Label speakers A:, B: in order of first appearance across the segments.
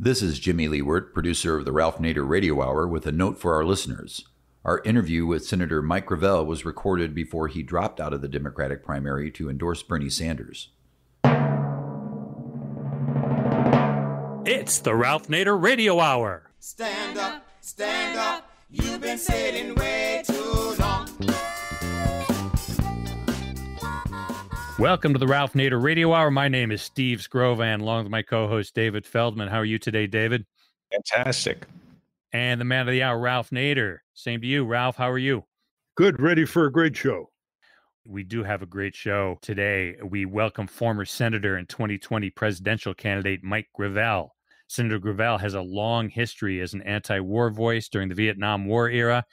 A: This is Jimmy Leewert, producer of the Ralph Nader Radio Hour, with a note for our listeners. Our interview with Senator Mike Gravel was recorded before he dropped out of the Democratic primary to endorse Bernie Sanders.
B: It's the Ralph Nader Radio Hour.
C: Stand up, you've been sitting way too long.
B: Welcome to the Ralph Nader Radio Hour. My name is Steve Scrovan, along with my co-host David Feldman. How are you today, David?
D: Fantastic.
B: And the man of the hour, Ralph Nader. Same to you, Ralph. How are you?
E: Good. Ready for a great show.
B: We do have a great show today. We welcome former Senator and 2020 presidential candidate Mike Gravel. Senator Gravel has a long history as an anti-war voice during the Vietnam War era.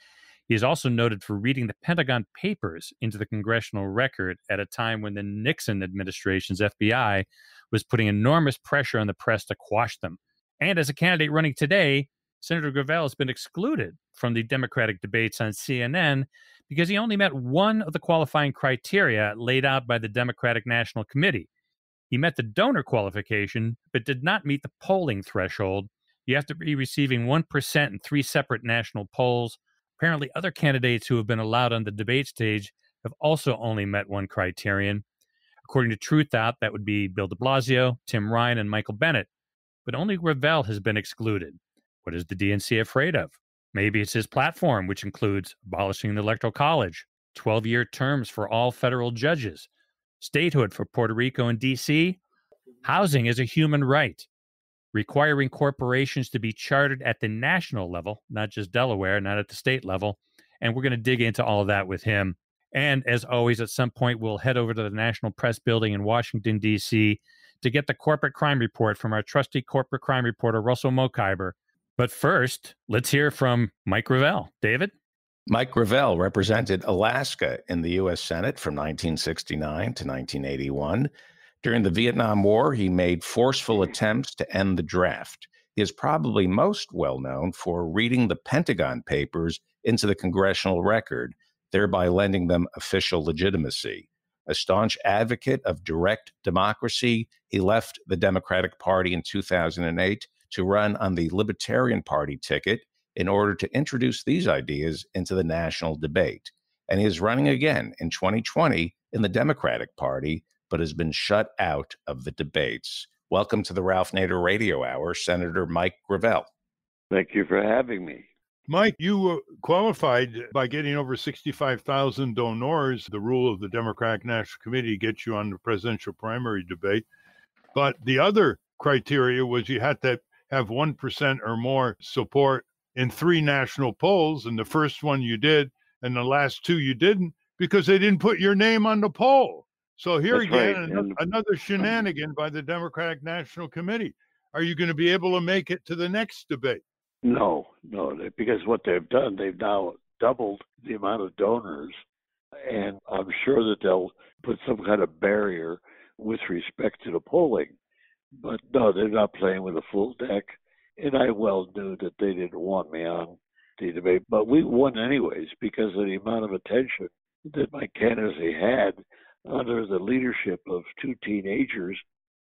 B: He is also noted for reading the Pentagon Papers into the congressional record at a time when the Nixon administration's FBI was putting enormous pressure on the press to quash them. And as a candidate running today, Senator Gravel has been excluded from the Democratic debates on CNN because he only met one of the qualifying criteria laid out by the Democratic National Committee. He met the donor qualification, but did not meet the polling threshold. You have to be receiving 1% in 3 separate national polls. Apparently, other candidates who have been allowed on the debate stage have also only met one criterion. According to Truthout, that would be Bill de Blasio, Tim Ryan, and Michael Bennet. But only Gravel has been excluded. What is the DNC afraid of? Maybe it's his platform, which includes abolishing the Electoral College, 12-year terms for all federal judges, statehood for Puerto Rico and D.C., housing as a human right, requiring corporations to be chartered at the national level, not just Delaware, not at the state level. And we're going to dig into all of that with him. And as always, at some point, we'll head over to the National Press Building in Washington, D.C. to get the corporate crime report from our trusty corporate crime reporter, Russell Mokhiber. But first, let's hear from Mike Gravel. David?
D: Mike Gravel represented Alaska in the U.S. Senate from 1969 to 1981. During the Vietnam War, he made forceful attempts to end the draft. He is probably most well known for reading the Pentagon Papers into the congressional record, thereby lending them official legitimacy. A staunch advocate of direct democracy, he left the Democratic Party in 2008 to run on the Libertarian Party ticket in order to introduce these ideas into the national debate. And he is running again in 2020 in the Democratic Party, but has been shut out of the debates. Welcome to the Ralph Nader Radio Hour, Senator Mike Gravel.
F: Thank you for having me.
E: Mike, you qualified by getting over 65,000 donors. The rule of the Democratic National Committee gets you on the presidential primary debate. But the other criteria was you had to have 1% or more support in 3 national polls. And the first one you did, and the last 2 you didn't, because they didn't put your name on the poll. So here
F: That's
E: again,
F: right.
E: another shenanigan by the Democratic National Committee. Are you going to be able to make it to the next debate?
F: No, because what they've done, they've now doubled the amount of donors, and I'm sure that they'll put some kind of barrier with respect to the polling. But no, they're not playing with a full deck, and I well knew that they didn't want me on the debate. But we won anyways because of the amount of attention that my candidacy had under the leadership of 2 teenagers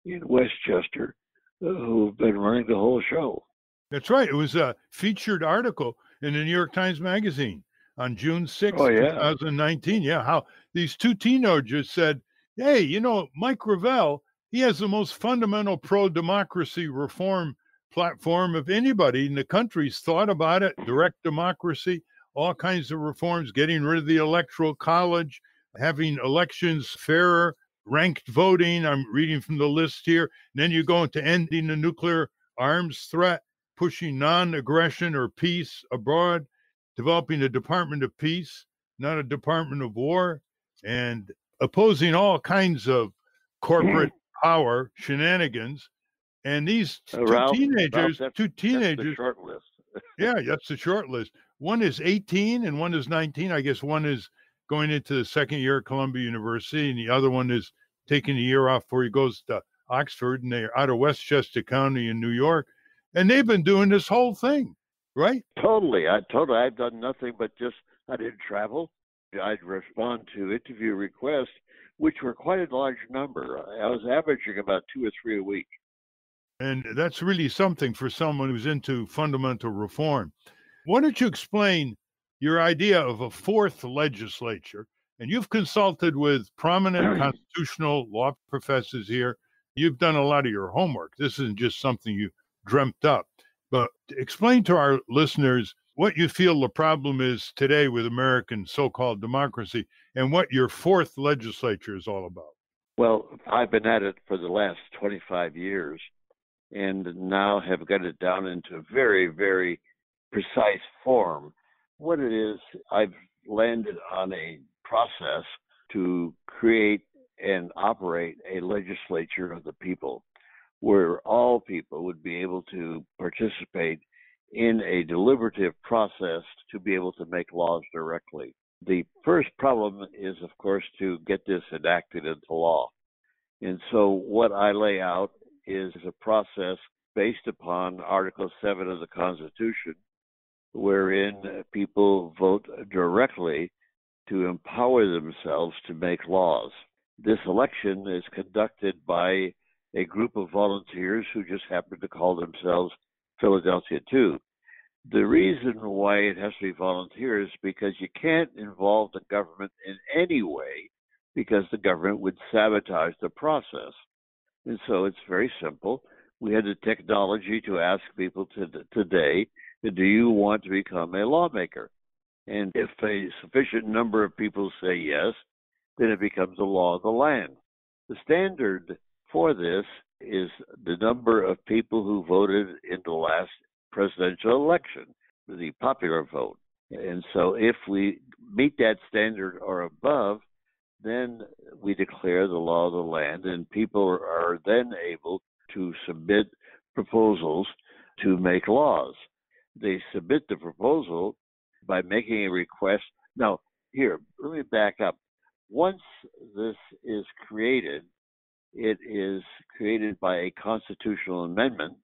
F: in Westchester who've been running the whole show.
E: That's right. It was a featured article in the New York Times Magazine on June 6th, 2019. Yeah, how these 2 teenagers said, hey, you know, Mike Gravel, he has the most fundamental pro-democracy reform platform of anybody in the country's thought about it. Direct democracy, all kinds of reforms, getting rid of the Electoral College, having elections fairer, ranked voting. I'm reading from the list here. And then you go into ending the nuclear arms threat, pushing non-aggression or peace abroad, developing a Department of Peace, not a Department of War, and opposing all kinds of corporate power shenanigans. And these teenagers,
F: that's the short list.
E: Yeah, that's the short list. One is 18 and one is 19. I guess one is going into the second year at Columbia University, and the other one is taking a year off before he goes to Oxford, and they're out of Westchester County in New York. And they've been doing this whole thing, right?
F: Totally. I've done nothing but I didn't travel. I'd respond to interview requests, which were quite a large number. I was averaging about 2 or 3 a week.
E: And that's really something for someone who's into fundamental reform. Why don't you explain your idea of a fourth legislature? And you've consulted with prominent constitutional law professors here. You've done a lot of your homework. This isn't just something you dreamt up. But explain to our listeners what you feel the problem is today with American so-called democracy and what your fourth legislature is all about.
F: Well, I've been at it for the last 25 years and now have got it down into very, very precise form. What it is, I've landed on a process to create and operate a legislature of the people, where all people would be able to participate in a deliberative process to be able to make laws directly. The first problem is, of course, to get this enacted into law. And so what I lay out is a process based upon Article 7 of the Constitution, wherein people vote directly to empower themselves to make laws. This election is conducted by a group of volunteers who just happen to call themselves Philadelphia 2. The reason why it has to be volunteers is because you can't involve the government in any way, because the government would sabotage the process. And so it's very simple. We had the technology to ask people today, do you want to become a lawmaker? And if a sufficient number of people say yes, then it becomes a law of the land. The standard for this is the number of people who voted in the last presidential election, the popular vote. And so if we meet that standard or above, then we declare the law of the land, and people are then able to submit proposals to make laws. They submit the proposal by making a request. Now, here, let me back up. Once this is created, it is created by a constitutional amendment,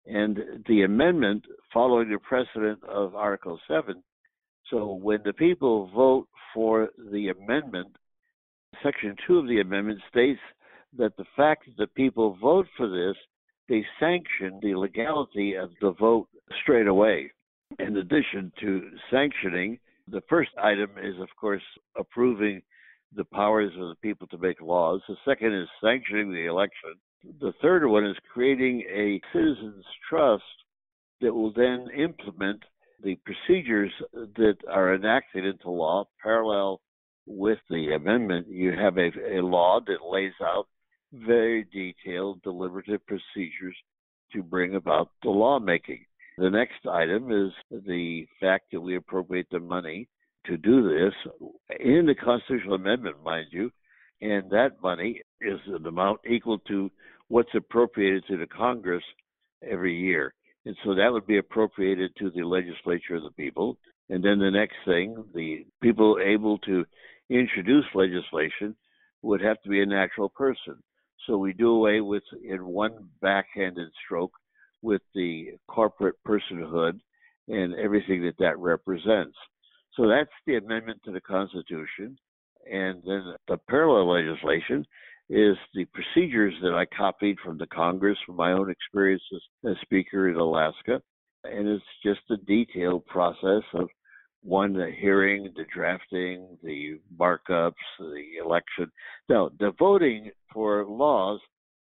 F: and the amendment following the precedent of Article 7. So when the people vote for the amendment, Section 2 of the amendment states that the fact that the people vote for this, they sanction the legality of the vote straight away. In addition to sanctioning, the first item is, of course, approving the powers of the people to make laws. The second is sanctioning the election. The third one is creating a citizens' trust that will then implement the procedures that are enacted into law parallel with the amendment. You have a law that lays out very detailed deliberative procedures to bring about the lawmaking. The next item is the fact that we appropriate the money to do this in the constitutional amendment, mind you, and that money is an amount equal to what's appropriated to the Congress every year. And so that would be appropriated to the legislature of the people. And then the next thing, the people able to introduce legislation would have to be a natural person. So we do away with, in one backhanded stroke, with the corporate personhood and everything that represents. So that's the amendment to the Constitution. And then the parallel legislation is the procedures that I copied from the Congress from my own experience as Speaker in Alaska. And it's just a detailed process of one, the hearing, the drafting, the markups, the election. Now, the voting for laws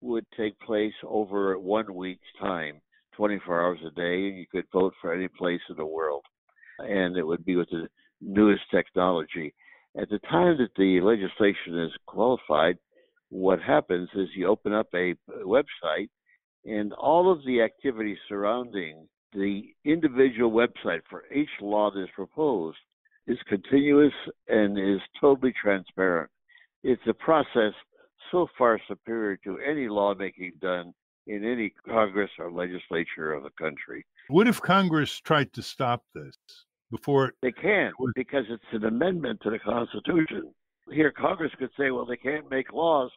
F: would take place over 1 week's time, 24 hours a day, and you could vote for any place in the world. And it would be with the newest technology. At the time that the legislation is qualified, what happens is you open up a website, and all of the activities surrounding the individual website for each law that is proposed is continuous and is totally transparent. It's a process so far superior to any lawmaking done in any Congress or legislature of the country.
E: What if Congress tried to stop this before?
F: They can't, because it's an amendment to the Constitution. Here, Congress could say, well, they can't make laws.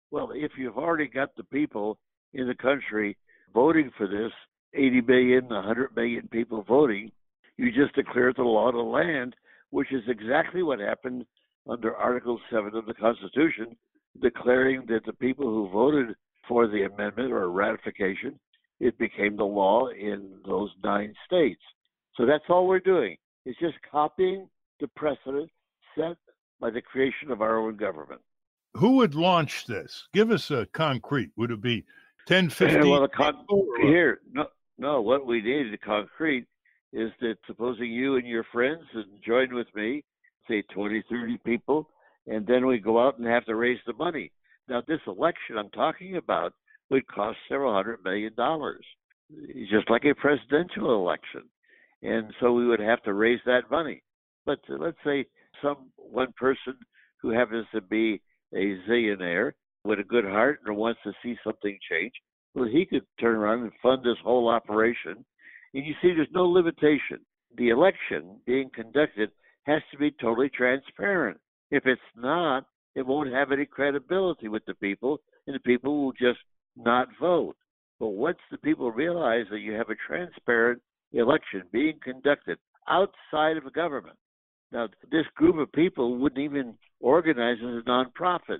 F: Well, if you've already got the people in the country voting for this, 80 million, 100 million people voting, you just declare it the law of the land, which is exactly what happened under Article 7 of the Constitution, declaring that the people who voted for the amendment or ratification it became the law in those 9 states. So that's all we're doing. It's just copying the precedent set by the creation of our own government.
E: Who would launch this? Give us a concrete. Would it be 10, 15?
F: Well, what we need, the concrete, is that supposing you and your friends and join with me, say 20, 30 people, and then we go out and have to raise the money. Now, this election I'm talking about would cost several $100 million, just like a presidential election. And so we would have to raise that money. But let's say one person who happens to be a zillionaire with a good heart and wants to see something change, well, he could turn around and fund this whole operation. And you see, there's no limitation. The election being conducted has to be totally transparent. If it's not, it won't have any credibility with the people, and the people will just not vote. But once the people realize that you have a transparent election being conducted outside of a government, now this group of people wouldn't even organize as a nonprofit,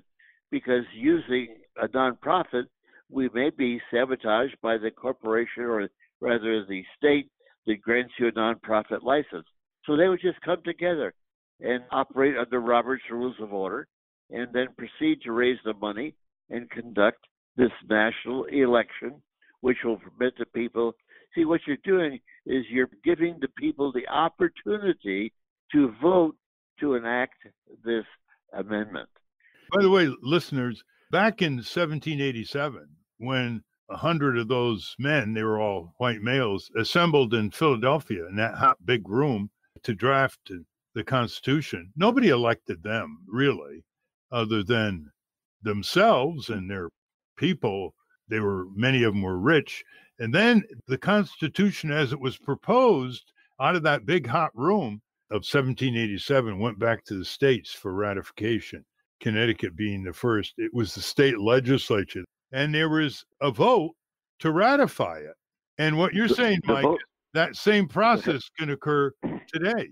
F: because using a nonprofit, we may be sabotaged by the corporation, or rather the state that grants you a nonprofit license. So they would just come together and operate under Robert's Rules of Order, and then proceed to raise the money and conduct this national election, which will permit the people. See, what you're doing is you're giving the people the opportunity to vote to enact this amendment.
E: By the way, listeners, back in 1787, when 100 of those men, they were all white males, assembled in Philadelphia in that hot big room to draft the Constitution, nobody elected them, really, other than themselves and their people. Many of them were rich. And then the Constitution, as it was proposed out of that big hot room of 1787, went back to the states for ratification, Connecticut being the first. It was the state legislature, and there was a vote to ratify it. And what you're saying, Mike, that same process can occur today.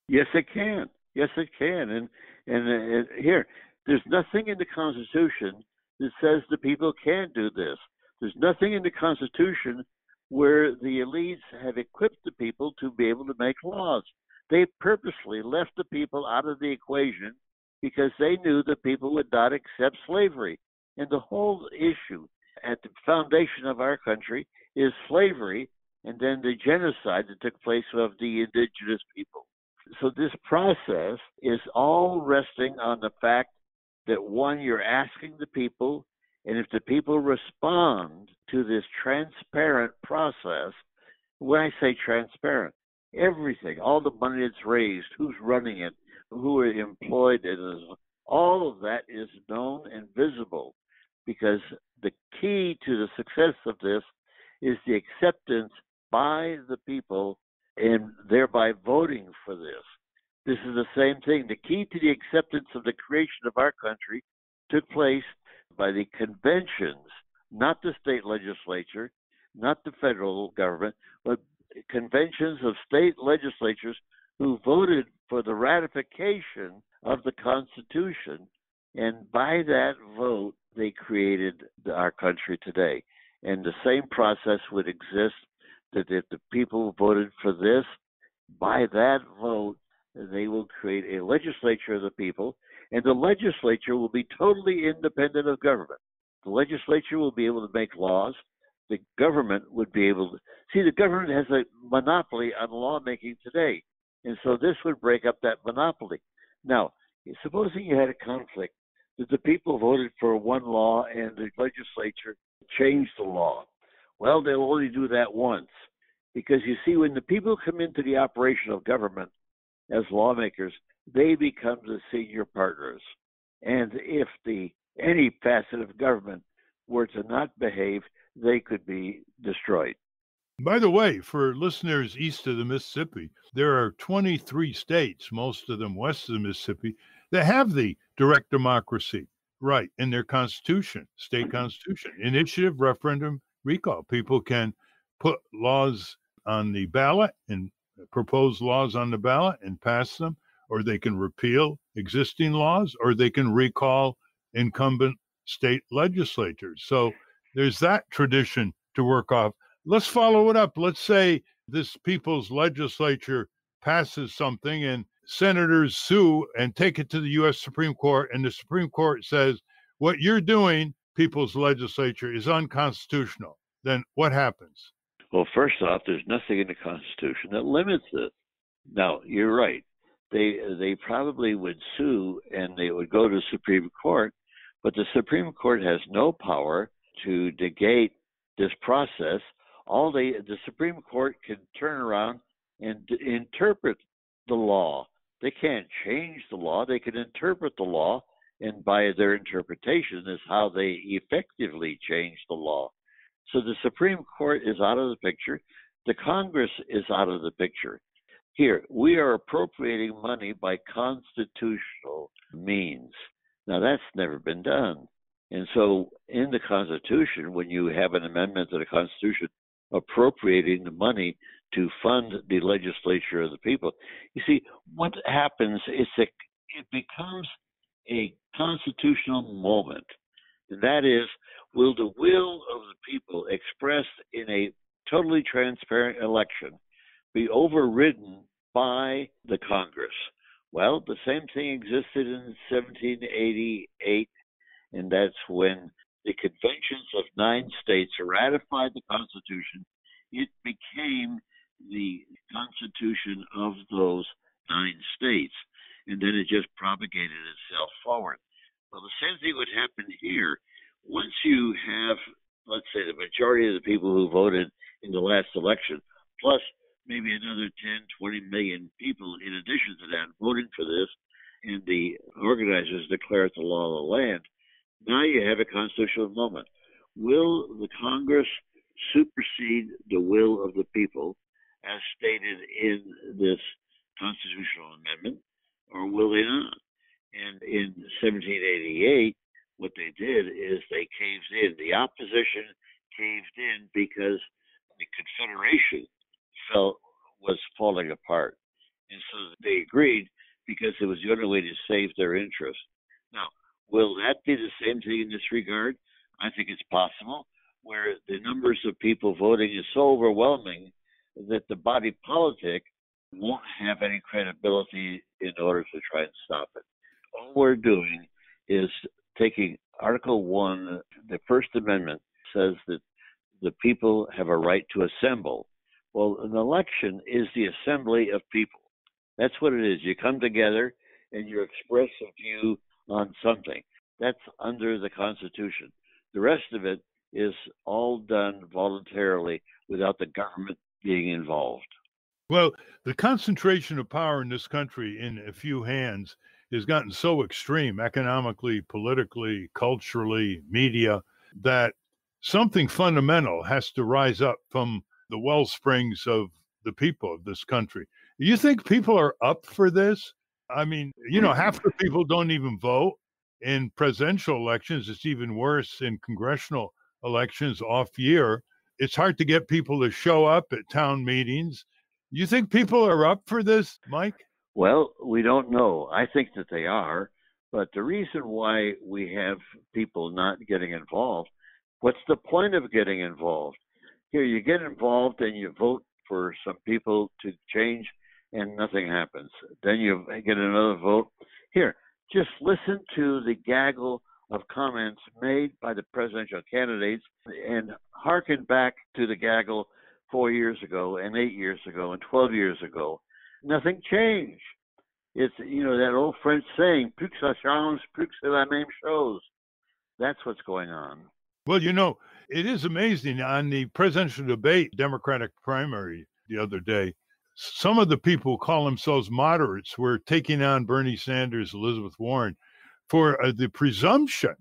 F: Yes, it can. Yes, it can. And here, there's nothing in the Constitution that says the people can't do this. There's nothing in the Constitution where the elites have equipped the people to be able to make laws. They purposely left the people out of the equation because they knew that people would not accept slavery. And the whole issue at the foundation of our country is slavery, and then the genocide that took place of the indigenous people. So this process is all resting on the fact that, one, you're asking the people, and if the people respond to this transparent process, when I say transparent, everything, all the money that's raised, who's running it, who are employed, all of that is known and visible, because the key to the success of this is the acceptance by the people and thereby voting for this. This is the same thing. The key to the acceptance of the creation of our country took place by the conventions, not the state legislature, not the federal government, but conventions of state legislatures who voted for the ratification of the Constitution. And by that vote, they created our country today. And the same process would exist, that if the people voted for this, by that vote, they will create a legislature of the people, and the legislature will be totally independent of government. The legislature will be able to make laws. The government would be able to see. The government has a monopoly on lawmaking today, and so this would break up that monopoly. Now, supposing you had a conflict that the people voted for one law and the legislature changed the law. Well, they'll only do that once, because you see, when the people come into the operation of government as lawmakers, they become the senior partners. And if any facet of government were to not behave, they could be destroyed.
E: By the way, for listeners east of the Mississippi, there are 23 states, most of them west of the Mississippi, that have the direct democracy right in their constitution, state constitution, initiative, referendum, recall. People can put laws on the ballot and propose laws on the ballot and pass them, or they can repeal existing laws, or they can recall incumbent state legislatures. So there's that tradition to work off. let's follow it up. Let's say this people's legislature passes something and senators sue and take it to the U.S. Supreme Court, and the Supreme Court says, what you're doing, people's legislature, is unconstitutional. Then what happens?
F: Well, first off, there's nothing in the Constitution that limits it. Now, you're right. They probably would sue and they would go to the Supreme Court, but the Supreme Court has no power to negate this process. The Supreme Court can turn around and interpret the law. They can't change the law. They can interpret the law, and by their interpretation is how they effectively change the law. So the Supreme Court is out of the picture. The Congress is out of the picture. Here, we are appropriating money by constitutional means. Now, that's never been done. And so in the Constitution, when you have an amendment to the Constitution appropriating the money to fund the legislature of the people, you see, what happens is that it becomes a constitutional moment. And that is, will the will of the people expressed in a totally transparent election be overridden by the Congress? Well, the same thing existed in 1788, and that's when the conventions of 9 states ratified the Constitution. It became the Constitution of those 9 states, and then it just propagated itself forward. Well, the same thing would happen here. Once you have, let's say, the majority of the people who voted in the last election, plus maybe another 10, 20 million people in addition to that voting for this, and the organizers declare it the law of the land, now you have a constitutional moment. Will the Congress supersede the will of the people as stated in this constitutional amendment, or will they not? And in 1788, what they did is they caved in. The opposition caved in because the Confederation was falling apart. And so they agreed because it was the only way to save their interest. Now, will that be the same thing in this regard? I think it's possible, where the numbers of people voting is so overwhelming that the body politic won't have any credibility in order to try and stop it. All we're doing is taking Article 1, the First Amendment says that the people have a right to assemble. Well, an election is the assembly of people. That's what it is. You come together and you express a view on something. That's under the Constitution. The rest of it is all done voluntarily without the government being involved.
E: Well, the concentration of power in this country in a few hands has gotten so extreme, economically, politically, culturally, media, that something fundamental has to rise up from the well springs of the people of this country. You think people are up for this? I mean, half the people don't even vote in presidential elections. It's even worse in congressional elections off year. It's hard to get people to show up at town meetings. You think people are up for this, Mike?
F: Well, we don't know. I think that they are. But the reason why we have people not getting involved, what's the point of getting involved? Here, you get involved and you vote for some people to change and nothing happens. Then you get another vote. Here, just listen to the gaggle of comments made by the presidential candidates and hearken back to the gaggle 4 years ago and 8 years ago and 12 years ago. Nothing changed. It's, that old French saying, plus ça change, plus c'est la même chose. That's what's going on.
E: Well, it is amazing. On the presidential debate, Democratic primary the other day, some of the people who call themselves moderates were taking on Bernie Sanders, Elizabeth Warren, for the presumption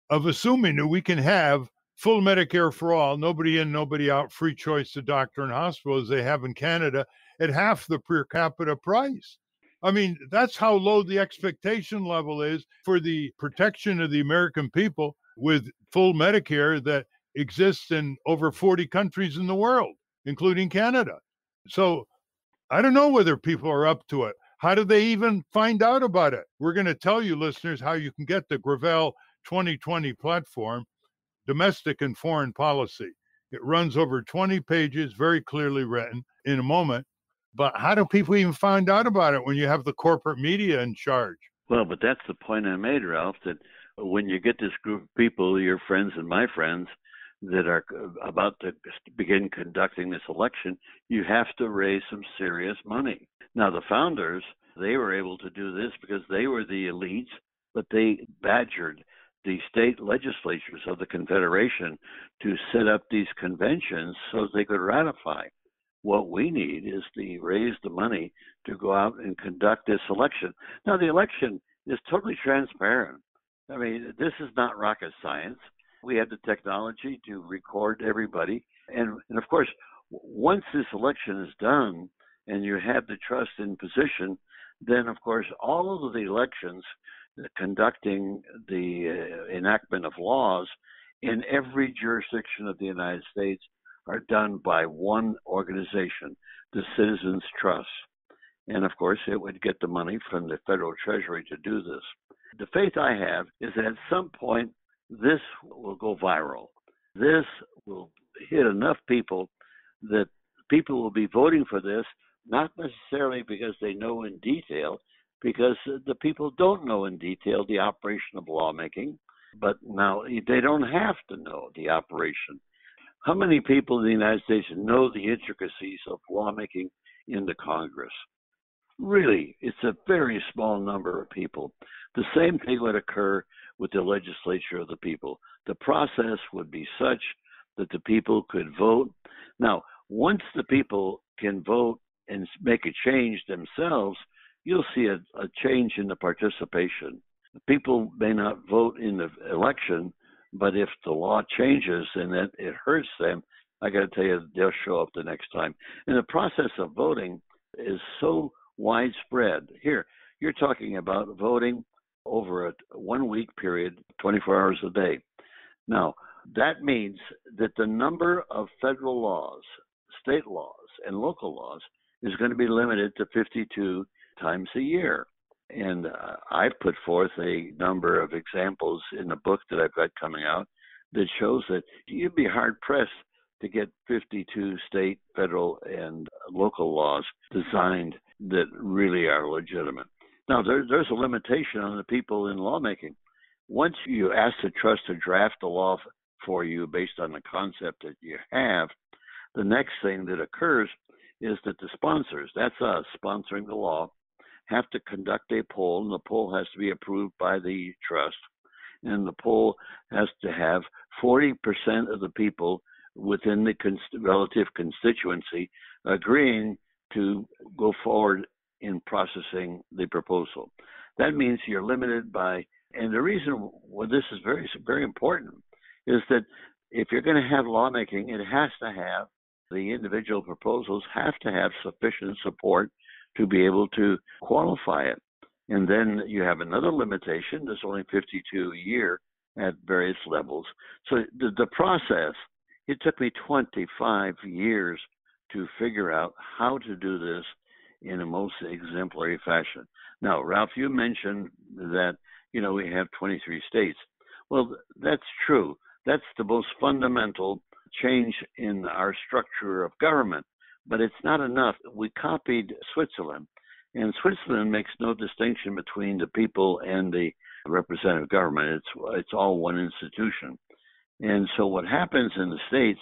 E: of assuming that we can have full Medicare for all, nobody in, nobody out, free choice to doctor and hospital as they have in Canada at half the per capita price. I mean, that's how low the expectation level is for the protection of the American people with full Medicare that exists in over 40 countries in the world, including Canada. So I don't know whether people are up to it. How do they even find out about it? We're going to tell you, listeners, how you can get the Gravel 2020 platform, Domestic and Foreign Policy. It runs over 20 pages, very clearly written in a moment. But how do people even find out about it when you have the corporate media in charge?
F: Well, but that's the point I made, Ralph, that when you get this group of people, your friends and my friends, that are about to begin conducting this election, you have to raise some serious money. Now, the founders, they were able to do this because they were the elites, but they badgered the state legislatures of the Confederation to set up these conventions so they could ratify. What we need is to raise the money to go out and conduct this election. Now, the election is totally transparent. I mean, this is not rocket science. We have the technology to record everybody. And of course, once this election is done and you have the trust in position, then, of course, all of the elections conducting the enactment of laws in every jurisdiction of the United States are done by one organization, the Citizens Trust. And, of course, it would get the money from the federal treasury to do this. The faith I have is that at some point, this will go viral. This will hit enough people that people will be voting for this, not necessarily because they know in detail, because the people don't know in detail the operation of lawmaking, but now they don't have to know the operation. How many people in the United States know the intricacies of lawmaking in the Congress? Really, it's a very small number of people. The same thing would occur with the legislature of the people. The process would be such that the people could vote. Now, once the people can vote and make a change themselves, you'll see a change in the participation. People may not vote in the election, but if the law changes and that it hurts them, I got to tell you, they'll show up the next time. And the process of voting is so widespread. Here, you're talking about voting over a 1 week period, 24 hours a day. Now, that means that the number of federal laws, state laws, and local laws is going to be limited to 52 times a year. And I put forth a number of examples in the book that I've got coming out that shows that you'd be hard-pressed to get 52 state, federal, and local laws designed that really are legitimate. Now, there's a limitation on the people in lawmaking. Once you ask the trust to draft a law for you based on the concept that you have, the next thing that occurs is that the sponsors, that's us sponsoring the law, have to conduct a poll, and the poll has to be approved by the trust. And the poll has to have 40% of the people within the relative constituency agreeing to go forward in processing the proposal. That means you're limited by, and the reason why this is very, very important is that if you're going to have lawmaking, it has to have, the individual proposals have to have sufficient support to be able to qualify it. And then you have another limitation. There's only 52 a year at various levels. So the process, it took me 25 years to figure out how to do this in a most exemplary fashion. Now, Ralph, you mentioned that, we have 23 states. Well, that's true. That's the most fundamental change in our structure of government. But it's not enough. We copied Switzerland, and Switzerland makes no distinction between the people and the representative government. It's all one institution. And so what happens in the States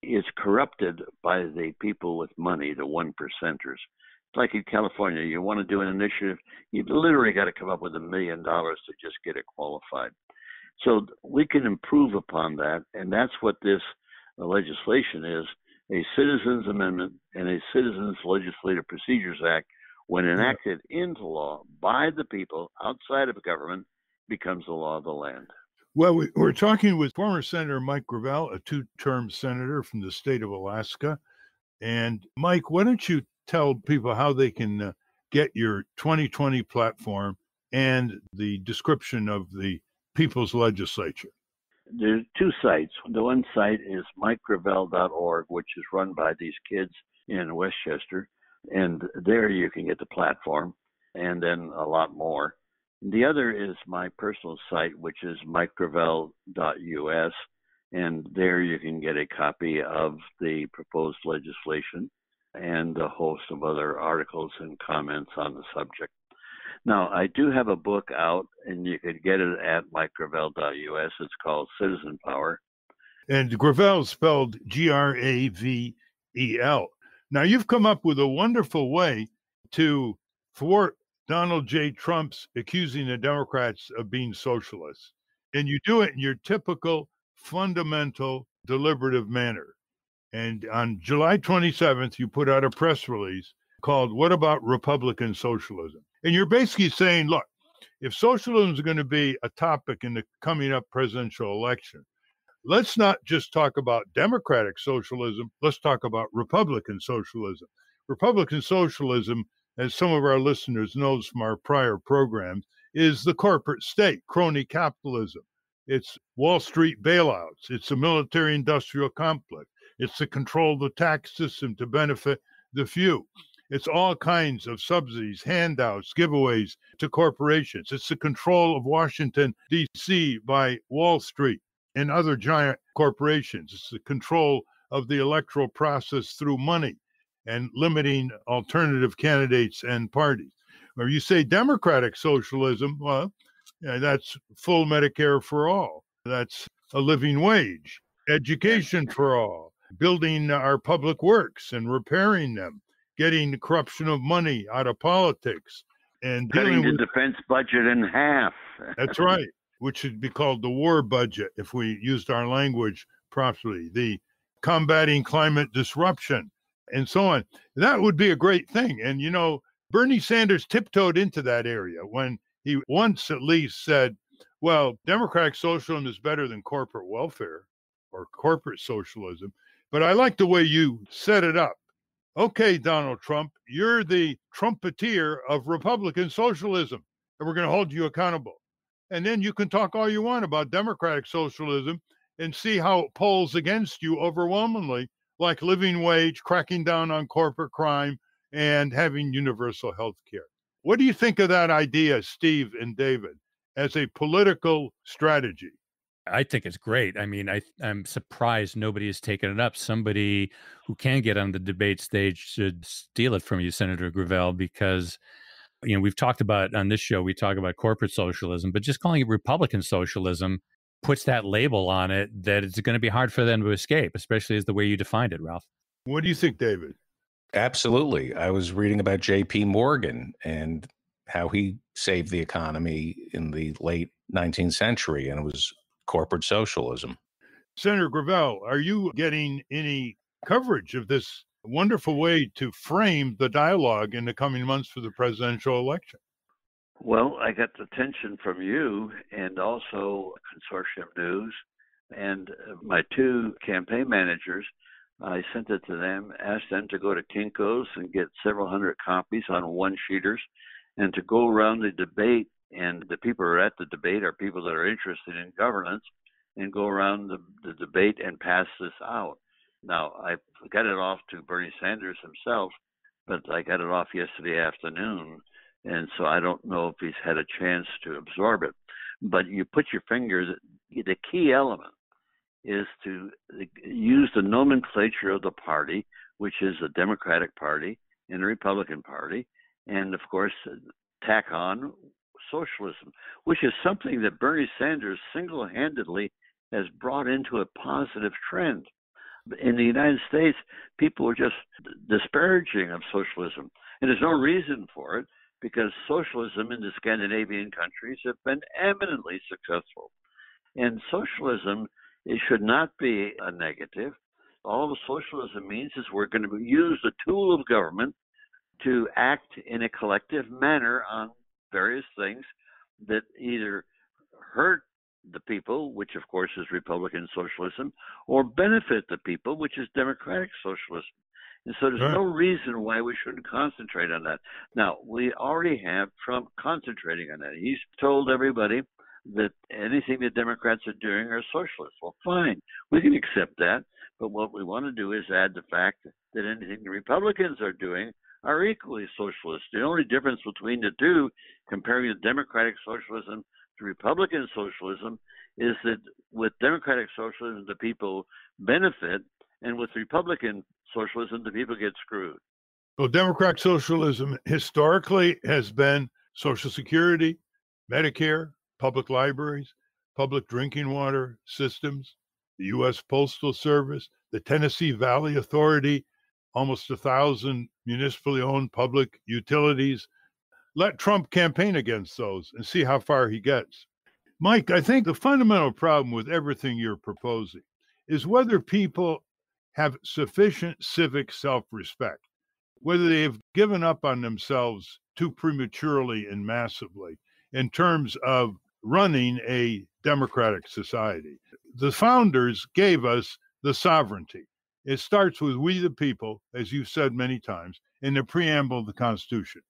F: is corrupted by the people with money, the one percenters. It's like in California, you want to do an initiative, you've literally got to come up with $1 million to just get it qualified. So we can improve upon that, and that's what this legislation is. A Citizens Amendment and a Citizens Legislative Procedures Act, when enacted into law by the people outside of government, becomes the law of the land.
E: Well, we're talking with former Senator Mike Gravel, a two-term senator from the state of Alaska. And Mike, why don't you tell people how they can get your 2020 platform and the description of the People's Legislature?
F: There's two sites. The one site is MikeGravel.org, which is run by these kids in Westchester. And there you can get the platform and then a lot more. The other is my personal site, which is MikeGravel.us. And there you can get a copy of the proposed legislation and a host of other articles and comments on the subject. Now, I do have a book out, and you can get it at mikegravel.us. It's called Citizen Power.
E: And Gravel spelled Gravel. Now, you've come up with a wonderful way to thwart Donald J. Trump's accusing the Democrats of being socialists. And you do it in your typical, fundamental, deliberative manner. And on July 27th, you put out a press release called What About Republican Socialism? And you're basically saying, look, if socialism is going to be a topic in the coming up presidential election, let's not just talk about democratic socialism, let's talk about Republican socialism. Republican socialism, as some of our listeners know from our prior programs, is the corporate state, crony capitalism. It's Wall Street bailouts. It's a military-industrial complex. It's the control of the tax system to benefit the few. It's all kinds of subsidies, handouts, giveaways to corporations. It's the control of Washington, D.C. by Wall Street and other giant corporations. It's the control of the electoral process through money and limiting alternative candidates and parties. Or you say democratic socialism, well, that's full Medicare for all. That's a living wage, education for all, building our public works and repairing them, getting the corruption of money out of politics, and
F: cutting the defense budget in half.
E: That's right, which should be called the war budget if we used our language properly, the combating climate disruption, and so on. That would be a great thing. And, you know, Bernie Sanders tiptoed into that area when he once at least said, well, democratic socialism is better than corporate welfare or corporate socialism. But I like the way you set it up. Okay, Donald Trump, you're the trumpeter of Republican socialism, and we're going to hold you accountable. And then you can talk all you want about democratic socialism and see how it polls against you overwhelmingly, like living wage, cracking down on corporate crime, and having universal health care. What do you think of that idea, Steve and David, as a political strategy?
B: I think it's great. I mean, I'm surprised nobody has taken it up. Somebody who can get on the debate stage should steal it from you, Senator Gravel, because, you know, we've talked about on this show, we talk about corporate socialism, but just calling it Republican socialism puts that label on it that it's going to be hard for them to escape, especially as the way you defined it, Ralph.
E: What do you think, David?
D: Absolutely. I was reading about J.P. Morgan and how he saved the economy in the late 19th century, and it was corporate socialism.
E: Senator Gravel, are you getting any coverage of this wonderful way to frame the dialogue in the coming months for the presidential election?
F: Well, I got attention from you and also Consortium News and my two campaign managers. I sent it to them, asked them to go to Kinko's and get several hundred copies on one-sheeters and to go around the debate. And the people who are at the debate are people that are interested in governance and go around the debate and pass this out. Now, I got it off to Bernie Sanders himself, but I got it off yesterday afternoon. And so I don't know if he's had a chance to absorb it. But you put your finger, the key element is to use the nomenclature of the party, which is the Democratic Party and the Republican Party, and of course tack on socialism, which is something that Bernie Sanders single-handedly has brought into a positive trend. In the United States, people are just disparaging of socialism, and there's no reason for it because socialism in the Scandinavian countries have been eminently successful. And socialism, it should not be a negative. All the socialism means is we're going to use the tool of government to act in a collective manner on various things that either hurt the people, which of course is Republican socialism, or benefit the people, which is democratic socialism. And so there's no reason why we shouldn't concentrate on that. Now, we already have Trump concentrating on that. He's told everybody that anything the Democrats are doing are socialist. Well, fine, we can accept that. But what we want to do is add the fact that anything the Republicans are doing are equally socialist. The only difference between the two, comparing the democratic socialism to Republican socialism is that with democratic socialism, the people benefit, and with Republican socialism, the people get screwed.
E: Well, democratic socialism historically has been Social Security, Medicare, public libraries, public drinking water systems, the U.S. Postal Service, the Tennessee Valley Authority, almost 1,000 municipally owned public utilities. Let Trump campaign against those and see how far he gets. Mike, I think the fundamental problem with everything you're proposing is whether people have sufficient civic self-respect, whether they have given up on themselves too prematurely and massively in terms of running a democratic society. The founders gave us the sovereignty. It starts with we the people, as you've said many times, in the preamble of the Constitution.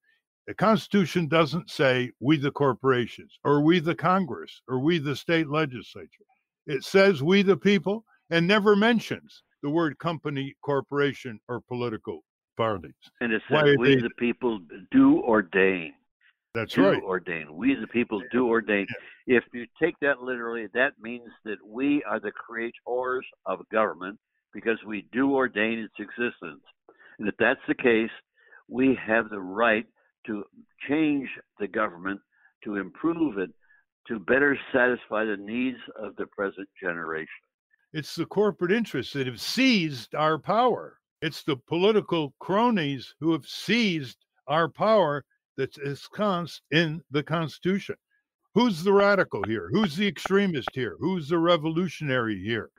E: The Constitution doesn't say we the corporations, or we the Congress, or we the state legislature. It says we the people and never mentions the word company, corporation, or political parties.
F: And it says we the people do ordain.
E: That's
F: do
E: right.
F: Ordain. We the people do ordain. Yeah. If you take that literally, that means that we are the creators of government because we do ordain its existence. And if that's the case, we have the right to change the government, to improve it, to better satisfy the needs of the present generation.
E: It's the corporate interests that have seized our power. It's the political cronies who have seized our power that's ensconced in the Constitution. Who's the radical here? Who's the extremist here? Who's the revolutionary here?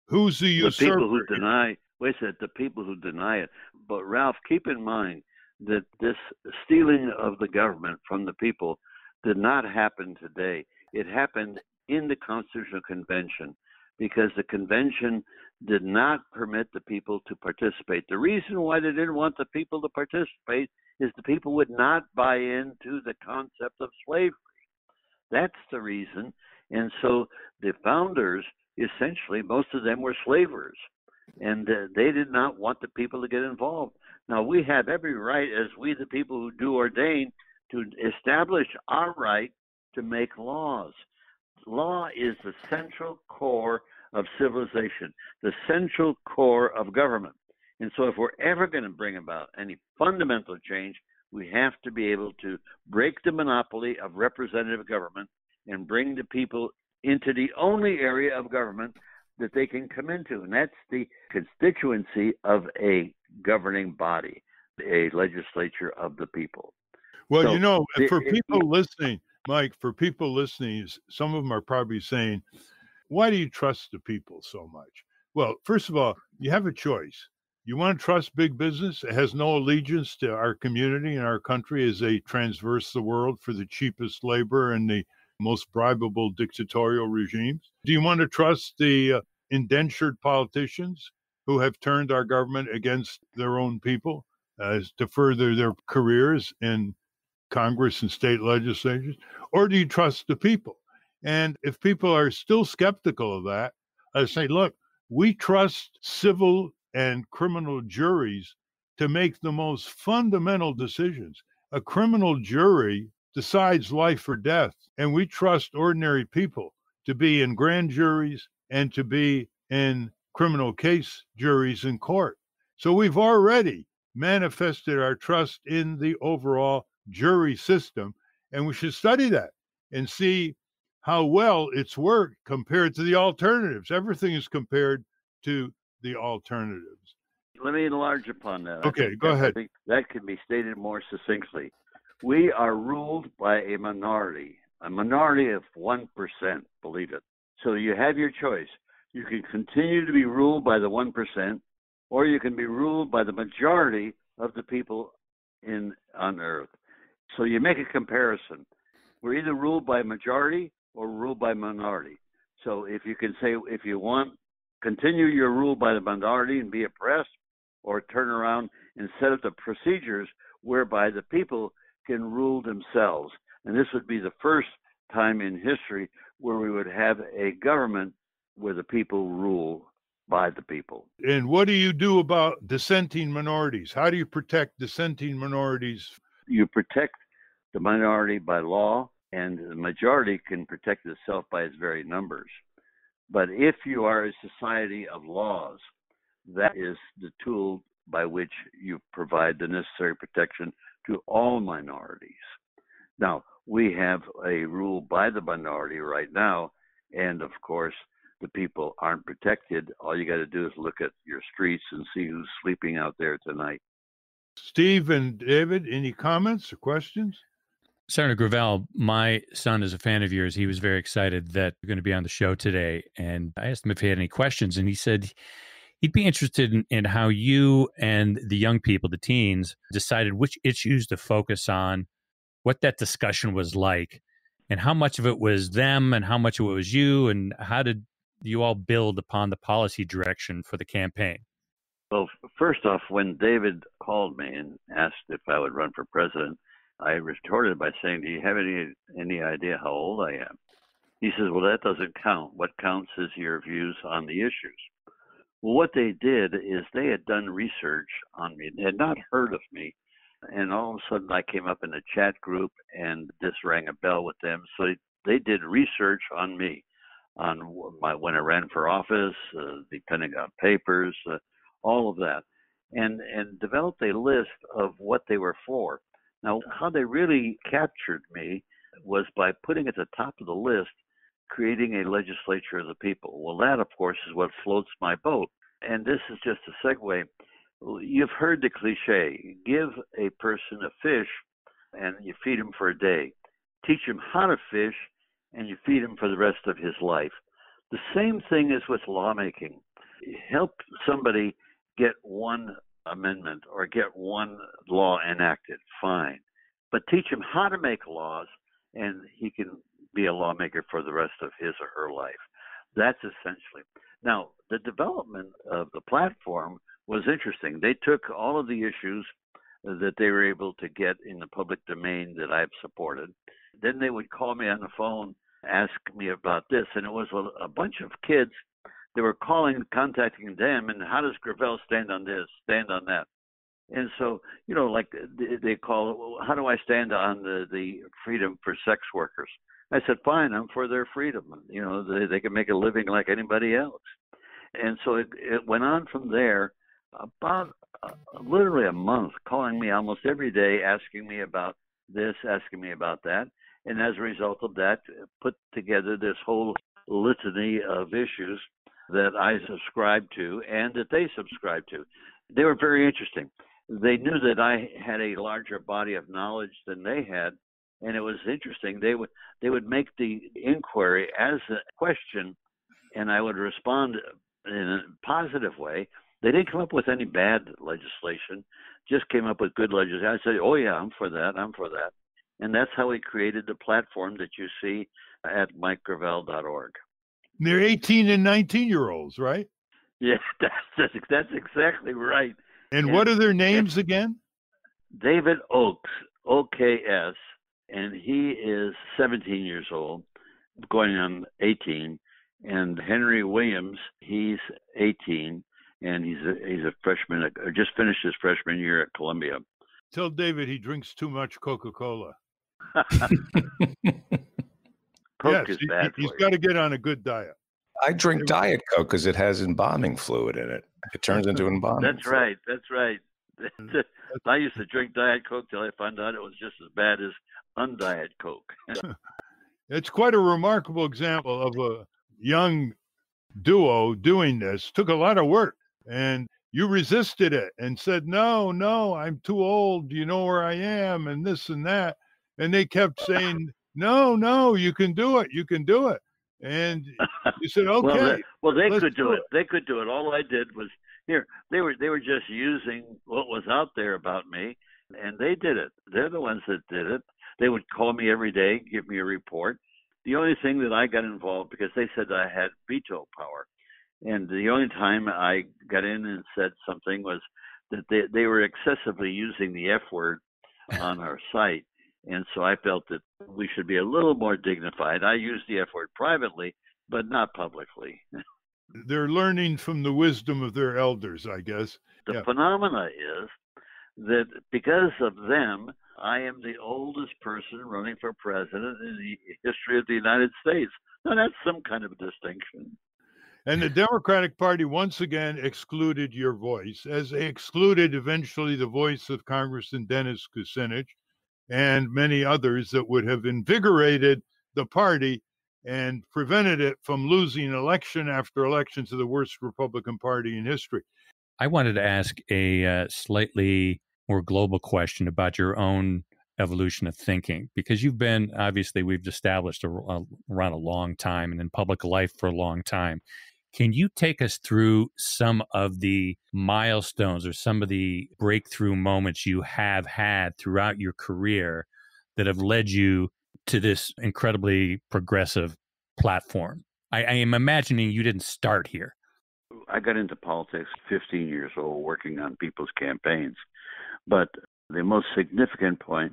E: Who's the usurper?
F: The people who deny, the people who deny it. But Ralph, keep in mind that this stealing of the government from the people did not happen today. It happened in the Constitutional Convention because the convention did not permit the people to participate. The reason why they didn't want the people to participate is the people would not buy into the concept of slavery. That's the reason. And so the founders, essentially, most of them were slavers, and they did not want the people to get involved. Now, we have every right, as we the people who do ordain, to establish our right to make laws. Law is the central core of civilization, the central core of government. And so if we're ever going to bring about any fundamental change, we have to be able to break the monopoly of representative government and bring the people into the only area of government that they can come into, and that's the constituency of a governing body, a legislature of the people.
E: Well, so, for people listening, Mike, for people listening, some of them are probably saying, why do you trust the people so much? Well, first of all, you have a choice. You want to trust big business? It has no allegiance to our community and our country as they transverse the world for the cheapest labor and the most bribable dictatorial regimes. Do you want to trust the indentured politicians who have turned our government against their own people to further their careers in Congress and state legislatures? Or do you trust the people? And if people are still skeptical of that, I say, look, we trust civil and criminal juries to make the most fundamental decisions. A criminal jury decides life or death, and we trust ordinary people to be in grand juries and to be in criminal case juries in court. So we've already manifested our trust in the overall jury system, and we should study that and see how well it's worked compared to the alternatives. Everything is compared to the alternatives.
F: Let me enlarge upon that.
E: Okay, go ahead.
F: I think that can be stated more succinctly. We are ruled by a minority of 1%, believe it. So you have your choice. You can continue to be ruled by the 1%, or you can be ruled by the majority of the people on earth. So you make a comparison. We're either ruled by majority or ruled by minority. So if you can say, if you want, continue your rule by the minority and be oppressed, or turn around and set up the procedures whereby the people can rule themselves. And this would be the first time in history where we would have a government where the people rule by the people.
E: And what do you do about dissenting minorities? How do you protect dissenting minorities?
F: You protect the minority by law,
G: and the majority can protect itself by its very numbers. But if you are a society of laws, that is the tool by which you provide the necessary protection to all minorities. Now, we have a rule by the minority right now, and of course, the people aren't protected. All you got to do is look at your streets and see who's sleeping out there tonight.
E: Steve and David, any comments or questions?
B: Senator Gravel, my son is a fan of yours. He was very excited that you're going to be on the show today. And I asked him if he had any questions, and he said he'd be interested in how you and the young people, the teens, decided which issues to focus on, what that discussion was like, and how much of it was them and how much of it was you, and how did you all build upon the policy direction for the campaign?
G: Well, first off, when David called me and asked if I would run for president, I retorted by saying, do you have any idea how old I am? He says, well, that doesn't count. What counts is your views on the issues. Well, what they did is they had done research on me. They had not heard of me. And all of a sudden I came up in a chat group and this rang a bell with them. So they did research on me, on when I ran for office, the Pentagon Papers, all of that, and developed a list of what they were for. Now, how they really captured me was by putting at the top of the list, creating a legislature of the people. Well, that, of course, is what floats my boat. And this is just a segue. You've heard the cliche, give a person a fish and you feed him for a day. Teach him how to fish and you feed him for the rest of his life. The same thing is with lawmaking. Help somebody get one amendment or get one law enacted, fine. But teach him how to make laws and he can be a lawmaker for the rest of his or her life. That's essentially. Now, the development of the platform was interesting. They took all of the issues that they were able to get in the public domain that I've supported. Then they would call me on the phone, ask me about this, and it was a bunch of kids. They were contacting them, and how does Gravel stand on this, stand on that? And so, like they call, how do I stand on the freedom for sex workers? I said, fine, I'm for their freedom. They can make a living like anybody else. And so it went on from there, about literally a month, calling me almost every day, asking me about this, asking me about that. And as a result of that, put together this whole litany of issues that I subscribed to and that they subscribed to. They were very interesting. They knew that I had a larger body of knowledge than they had, and it was interesting. They would make the inquiry as a question, and I would respond in a positive way. They didn't come up with any bad legislation, just came up with good legislation. I said, oh yeah, I'm for that, I'm for that. And that's how we created the platform that you see at MikeGravel.org.
E: They're 18 and 19-year-olds, right?
G: Yeah, that's exactly right.
E: And what are their names again?
G: David Oaks, O-K-S, and he is 17 years old, going on 18. And Henry Williams, he's 18, and he's a freshman, just finished his freshman year at Columbia.
E: Tell David he drinks too much Coca-Cola.
G: Coke is bad for
E: he's
G: you.
E: got to get on a good diet.
D: I drink Diet Coke because it has embalming fluid in it. It turns into embalming.
G: That's right. That's right. I used to drink Diet Coke till I found out it was just as bad as undiet Coke.
E: It's quite a remarkable example of a young duo doing this. Took a lot of work, and you resisted it and said, no, I'm too old. You know where I am, and this and that. And they kept saying, no, you can do it. You can do it. And you said, okay.
G: Well, they could do it. They could do it. All I did was they were just using what was out there about me, and they did it. They're the ones that did it. They would call me every day, give me a report. The only thing that I got involved, because they said I had veto power, and the only time I got in and said something was that they were excessively using the F word on our site. And so I felt that we should be a little more dignified. I use the F word privately, but not publicly.
E: They're learning from the wisdom of their elders, I guess.
G: The phenomena is that because of them, I am the oldest person running for president in the history of the United States. Now, that's some kind of a distinction.
E: And the Democratic Party once again excluded your voice, as they excluded eventually the voice of Congressman Dennis Kucinich and many others that would have invigorated the party and prevented it from losing election after election to the worst Republican Party in history.
B: I wanted to ask a slightly more global question about your own evolution of thinking, because you've been, obviously, we've established around a long time and in public life for a long time. Can you take us through some of the milestones or some of the breakthrough moments you have had throughout your career that have led you to this incredibly progressive platform? I am imagining you didn't start here.
G: I got into politics 15 years old, working on people's campaigns. But the most significant point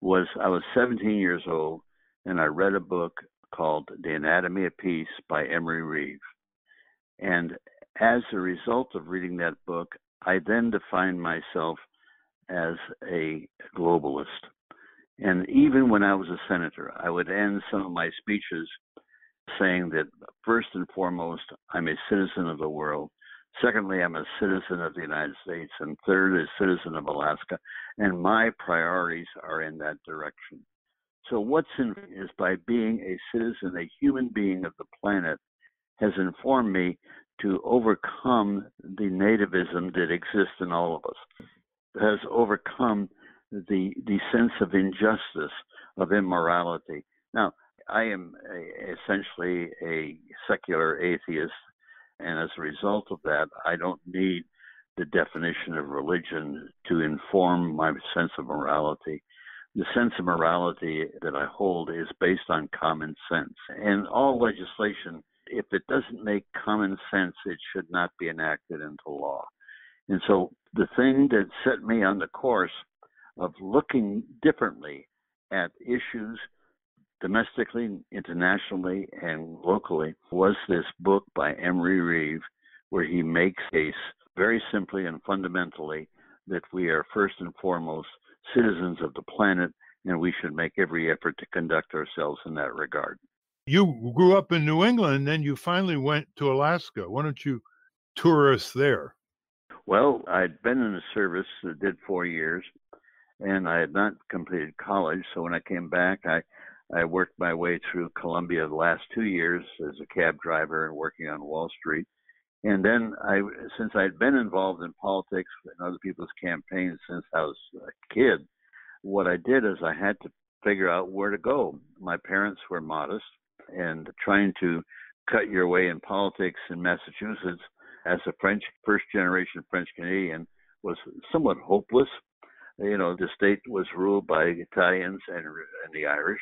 G: was I was 17 years old, and I read a book called The Anatomy of Peace by Emory Reeve. And as a result of reading that book, I then defined myself as a globalist. And even when I was a senator, I would end some of my speeches saying that first and foremost, I'm a citizen of the world. Secondly, I'm a citizen of the United States. And third, a citizen of Alaska. And my priorities are in that direction. So what's in is by being a citizen, a human being of the planet, has informed me to overcome the nativism that exists in all of us, has overcome the sense of injustice, of immorality. Now, I am essentially a secular atheist, and as a result of that, I don't need the definition of religion to inform my sense of morality. The sense of morality that I hold is based on common sense. And all legislation, if it doesn't make common sense, it should not be enacted into law. And so the thing that set me on the course of looking differently at issues domestically, internationally, and locally was this book by Emory Reeve, where he makes a case very simply and fundamentally that we are first and foremost citizens of the planet, and we should make every effort to conduct ourselves in that regard.
E: You grew up in New England, and then you finally went to Alaska. Why don't you tour us there?
G: Well, I'd been in the service, did 4 years, and I had not completed college. So when I came back, I worked my way through Columbia the last 2 years as a cab driver and working on Wall Street. And then since I'd been involved in politics and other people's campaigns since I was a kid, what I did is I had to figure out where to go. My parents were modest, and trying to cut your way in politics in Massachusetts as a first-generation French Canadian was somewhat hopeless. You know, the state was ruled by Italians and the Irish.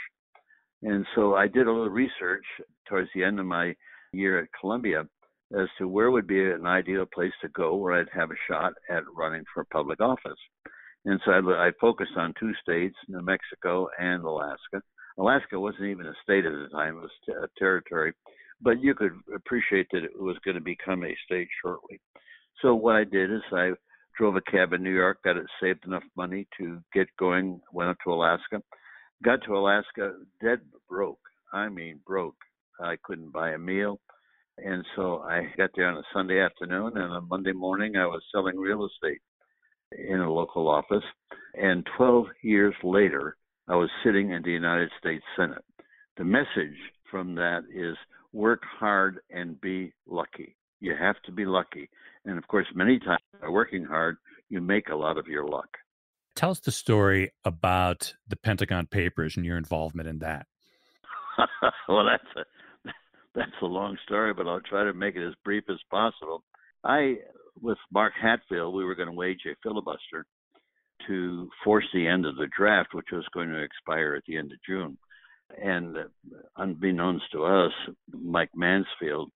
G: And so I did a little research towards the end of my year at Columbia as to where would be an ideal place to go where I'd have a shot at running for public office. And so I focused on 2 states, New Mexico and Alaska. Alaska wasn't even a state at the time, it was a territory, but you could appreciate that it was going to become a state shortly. So what I did is I drove a cab in New York, got it saved enough money to get going, went up to Alaska. Got to Alaska dead broke. I mean, broke. I couldn't buy a meal. And so I got there on a Sunday afternoon, and on Monday morning I was selling real estate in a local office. And 12 years later, I was sitting in the United States Senate. The message from that is work hard and be lucky. You have to be lucky. And of course, many times by working hard, you make a lot of your luck.
B: Tell us the story about the Pentagon Papers and your involvement in that.
G: Well, that's a long story, but I'll try to make it as brief as possible. With Mark Hatfield, we were going to wage a filibuster to force the end of the draft, which was going to expire at the end of June. And unbeknownst to us, Mike Mansfield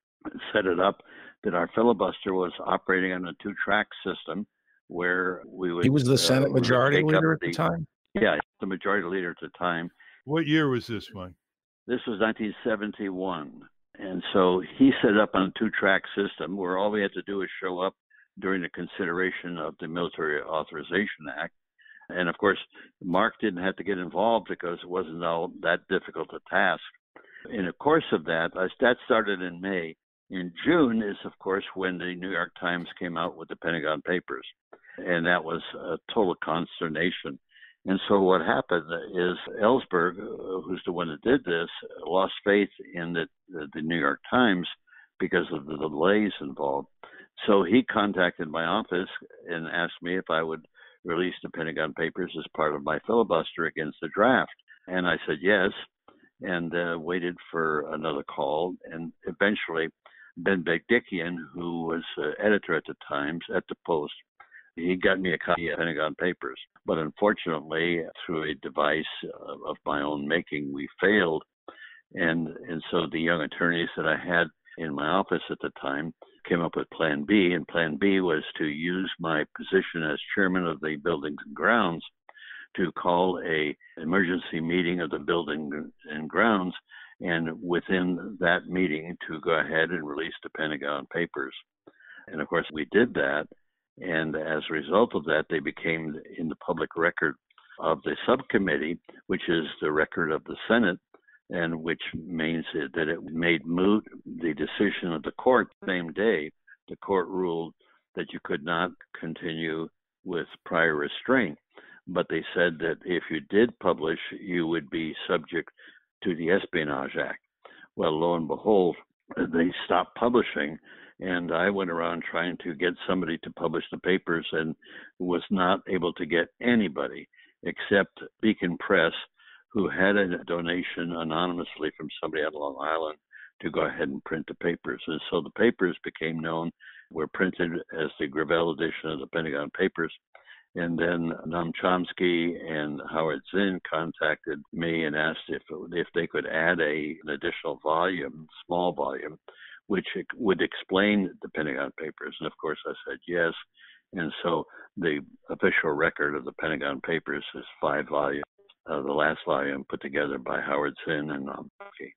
G: set it up that our filibuster was operating on a 2-track system where we would...
D: He was the Senate Majority Leader at the time?
G: Yeah, the Majority Leader at the time.
E: What year was this, Mike?
G: This was 1971. And so he set up on a 2-track system where all we had to do was show up during the consideration of the Military Authorization Act. And of course, Mark didn't have to get involved because it wasn't all that difficult a task. In the course of that, that started in May. In June is, of course, when the New York Times came out with the Pentagon Papers. And that was a total consternation. And so what happened is Ellsberg, who's the one that did this, lost faith in the New York Times because of the delays involved. So he contacted my office and asked me if I would release the Pentagon Papers as part of my filibuster against the draft. And I said yes, and waited for another call. And eventually, Ben Bagdikian, who was editor at the Times, at the Post, he got me a copy of Pentagon Papers. But unfortunately, through a device of my own making, we failed. And so the young attorneys that I had in my office at the time came up with Plan B. And Plan B was to use my position as chairman of the Buildings and Grounds to call a emergency meeting of the Building and Grounds, and within that meeting to go ahead and release the Pentagon Papers. And of course, we did that. And as a result of that, they became in the public record of the subcommittee, which is the record of the Senate, and which means that it made moot the decision of the court the same day. The court ruled that you could not continue with prior restraint. But they said that if you did publish, you would be subject to the Espionage Act. Well, lo and behold, they stopped publishing. And I went around trying to get somebody to publish the papers and was not able to get anybody except Beacon Press, who had a donation anonymously from somebody on Long Island to go ahead and print the papers. And so the papers became known, were printed as the Gravel edition of the Pentagon Papers. And then Noam Chomsky and Howard Zinn contacted me and asked if they could add an additional volume, small volume, which would explain the Pentagon Papers. And of course, I said yes. And so the official record of the Pentagon Papers is 5 volumes. The last volume put together by Howard Zinn and Noam Chomsky.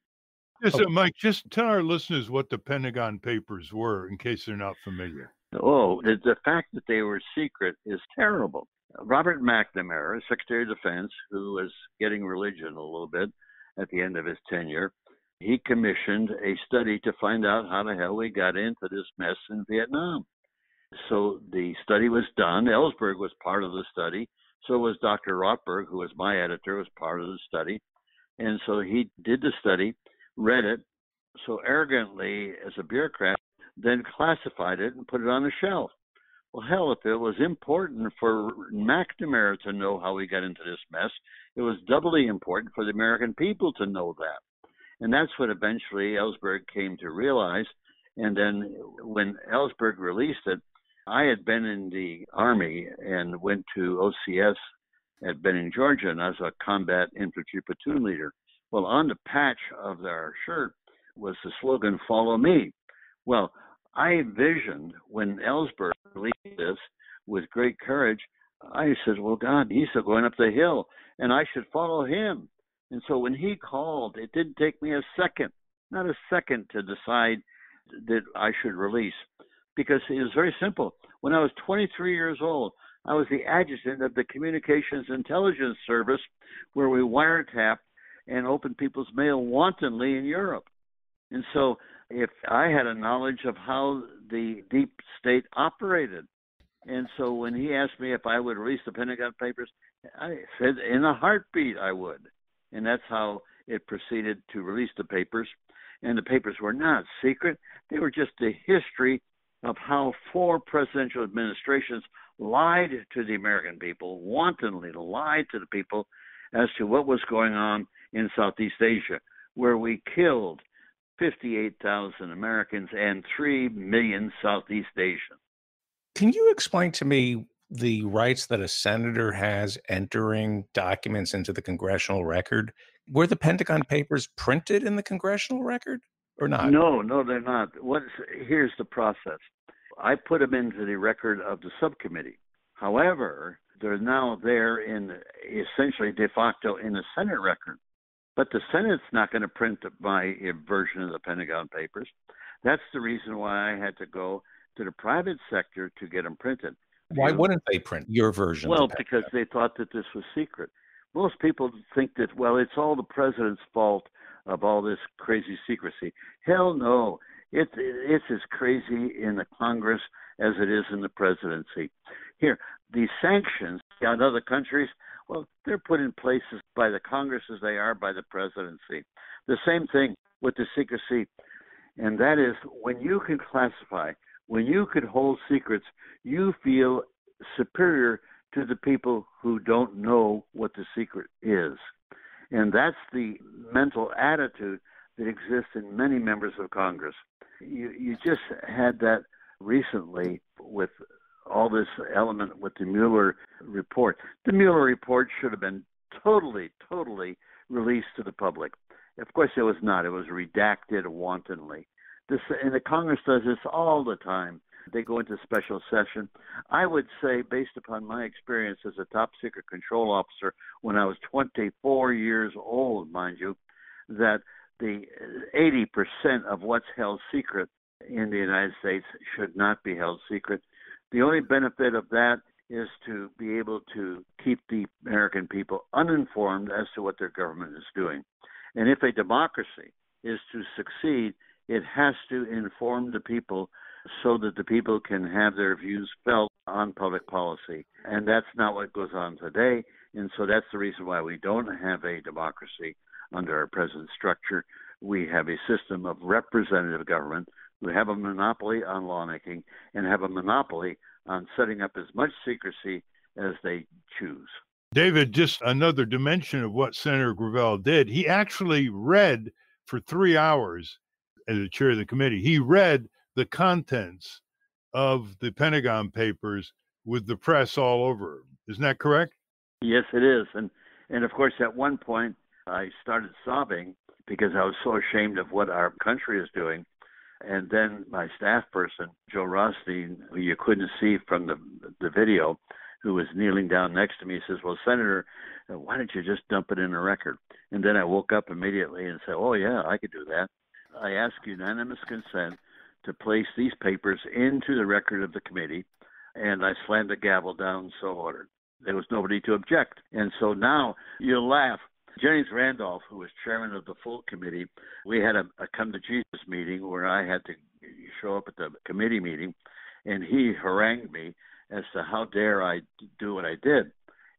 E: Yes, so Mike, just tell our listeners what the Pentagon Papers were in case they're not familiar.
G: Oh, the fact that they were secret is terrible. Robert McNamara, Secretary of Defense, who was getting religion a little bit at the end of his tenure, he commissioned a study to find out how the hell we got into this mess in Vietnam. So the study was done. Ellsberg was part of the study. So was Dr. Rotberg, who was my editor, was part of the study. And so he did the study, read it, so arrogantly as a bureaucrat, then classified it and put it on the shelf. Well, hell, if it was important for McNamara to know how we got into this mess, it was doubly important for the American people to know that. And that's what eventually Ellsberg came to realize. And then when Ellsberg released it, I had been in the Army and went to OCS at Benning, Georgia, and I was a combat infantry platoon leader. Well, on the patch of our shirt was the slogan, "Follow me." Well, I envisioned when Ellsberg released this with great courage, I said, well, God, he's going up the hill, and I should follow him. And so when he called, it didn't take me a second, not a second, to decide that I should release. Because it was very simple. When I was 23 years old, I was the adjutant of the Communications Intelligence Service, where we wiretapped and opened people's mail wantonly in Europe. And so if I had a knowledge of how the deep state operated. And so when he asked me if I would release the Pentagon Papers, I said in a heartbeat I would. And that's how it proceeded to release the papers. And the papers were not secret. They were just the history of how 4 presidential administrations lied to the American people, wantonly lied to the people as to what was going on in Southeast Asia, where we killed 58,000 Americans and 3 million Southeast Asians.
D: Can you explain to me the rights that a senator has entering documents into the congressional record? Were the Pentagon Papers printed in the congressional record or not?
G: No, they're not. Here's the process. I put them into the record of the subcommittee. However, they're now there in essentially de facto in the Senate record. But the Senate's not going to print my version of the Pentagon Papers. That's the reason why I had to go to the private sector to get them printed.
D: Why wouldn't they print your version?
G: Well, because they thought that this was secret. Most people think that, well, it's all the president's fault of all this crazy secrecy. Hell no. It's as crazy in the Congress as it is in the presidency. Here, these sanctions on other countries, well, they're put in places by the Congress as they are by the presidency. The same thing with the secrecy, and that is when you can classify, when you could hold secrets, you feel superior to the people who don't know what the secret is. And that's the mental attitude that exists in many members of Congress. You just had that recently with all this element with the Mueller report. The Mueller report should have been totally released to the public. Of course, it was not. It was redacted wantonly. And the Congress does this all the time. They go into special session. I would say, based upon my experience as a top secret control officer when I was 24 years old, mind you, that the 80% of what's held secret in the United States should not be held secret. The only benefit of that is to be able to keep the American people uninformed as to what their government is doing. And if a democracy is to succeed, it has to inform the people so that the people can have their views felt on public policy. And that's not what goes on today. And so that's the reason why we don't have a democracy under our present structure. We have a system of representative government who have a monopoly on lawmaking and have a monopoly on setting up as much secrecy as they choose.
E: David, just another dimension of what Senator Gravel did. He actually read for 3 hours as the chair of the committee. He read the contents of the Pentagon Papers with the press all over. Isn't that correct?
G: Yes, it is. And of course, at one point, I started sobbing because I was so ashamed of what our country is doing. And then my staff person, Joe Rothstein, who you couldn't see from the video, who was kneeling down next to me, says, well, Senator, why don't you just dump it in a record? And then I woke up immediately and said, oh, yeah, I could do that. I ask unanimous consent to place these papers into the record of the committee, and I slammed the gavel down, so ordered. There was nobody to object. And so now you'll laugh. Jennings Randolph, who was chairman of the full committee, we had a come to Jesus meeting where I had to show up at the committee meeting, and he harangued me as to how dare I do what I did.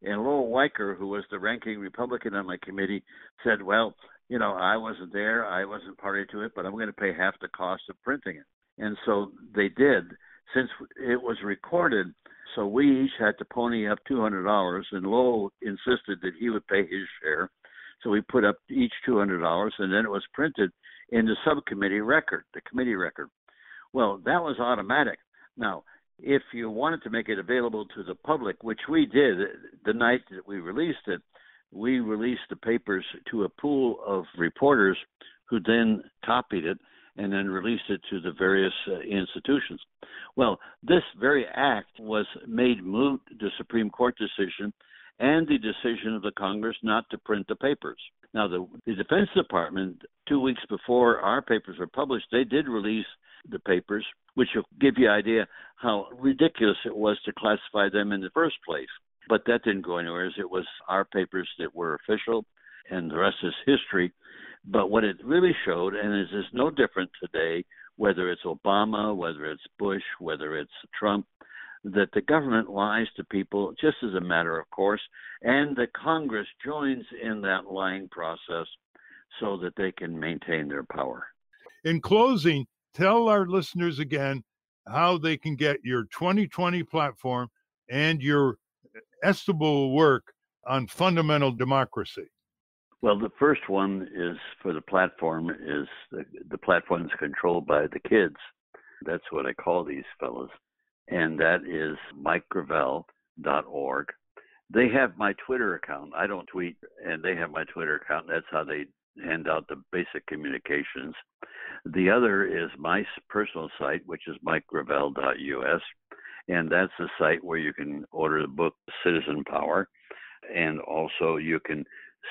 G: And Lowell Weicker, who was the ranking Republican on my committee, said, well, you know, I wasn't there, I wasn't party to it, but I'm going to pay half the cost of printing it. And so they did. Since it was recorded, so we each had to pony up $200, and Lowell insisted that he would pay his share. So we put up each $200, and then it was printed in the subcommittee record, the committee record. Well, that was automatic. Now, if you wanted to make it available to the public, which we did the night that we released it, we released the papers to a pool of reporters who then copied it and then released it to the various institutions. Well, this very act was made moot, the Supreme Court decision, and the decision of the Congress not to print the papers. Now, the Defense Department, 2 weeks before our papers were published, they did release the papers, which will give you an idea how ridiculous it was to classify them in the first place. But that didn't go anywhere. It was our papers that were official, and the rest is history. But what it really showed, and it is no different today, whether it's Obama, whether it's Bush, whether it's Trump, that the government lies to people just as a matter of course, and the Congress joins in that lying process so that they can maintain their power.
E: In closing, tell our listeners again how they can get your 2020 platform and your estimable work on fundamental democracy.
G: Well, the first one is for the platform is the platform is controlled by the kids. That's what I call these fellows. And that is MikeGravel.org. They have my Twitter account. I don't tweet, and they have my Twitter account. That's how they hand out the basic communications. The other is my personal site, which is MikeGravel.us. And that's the site where you can order the book, Citizen Power. And also you can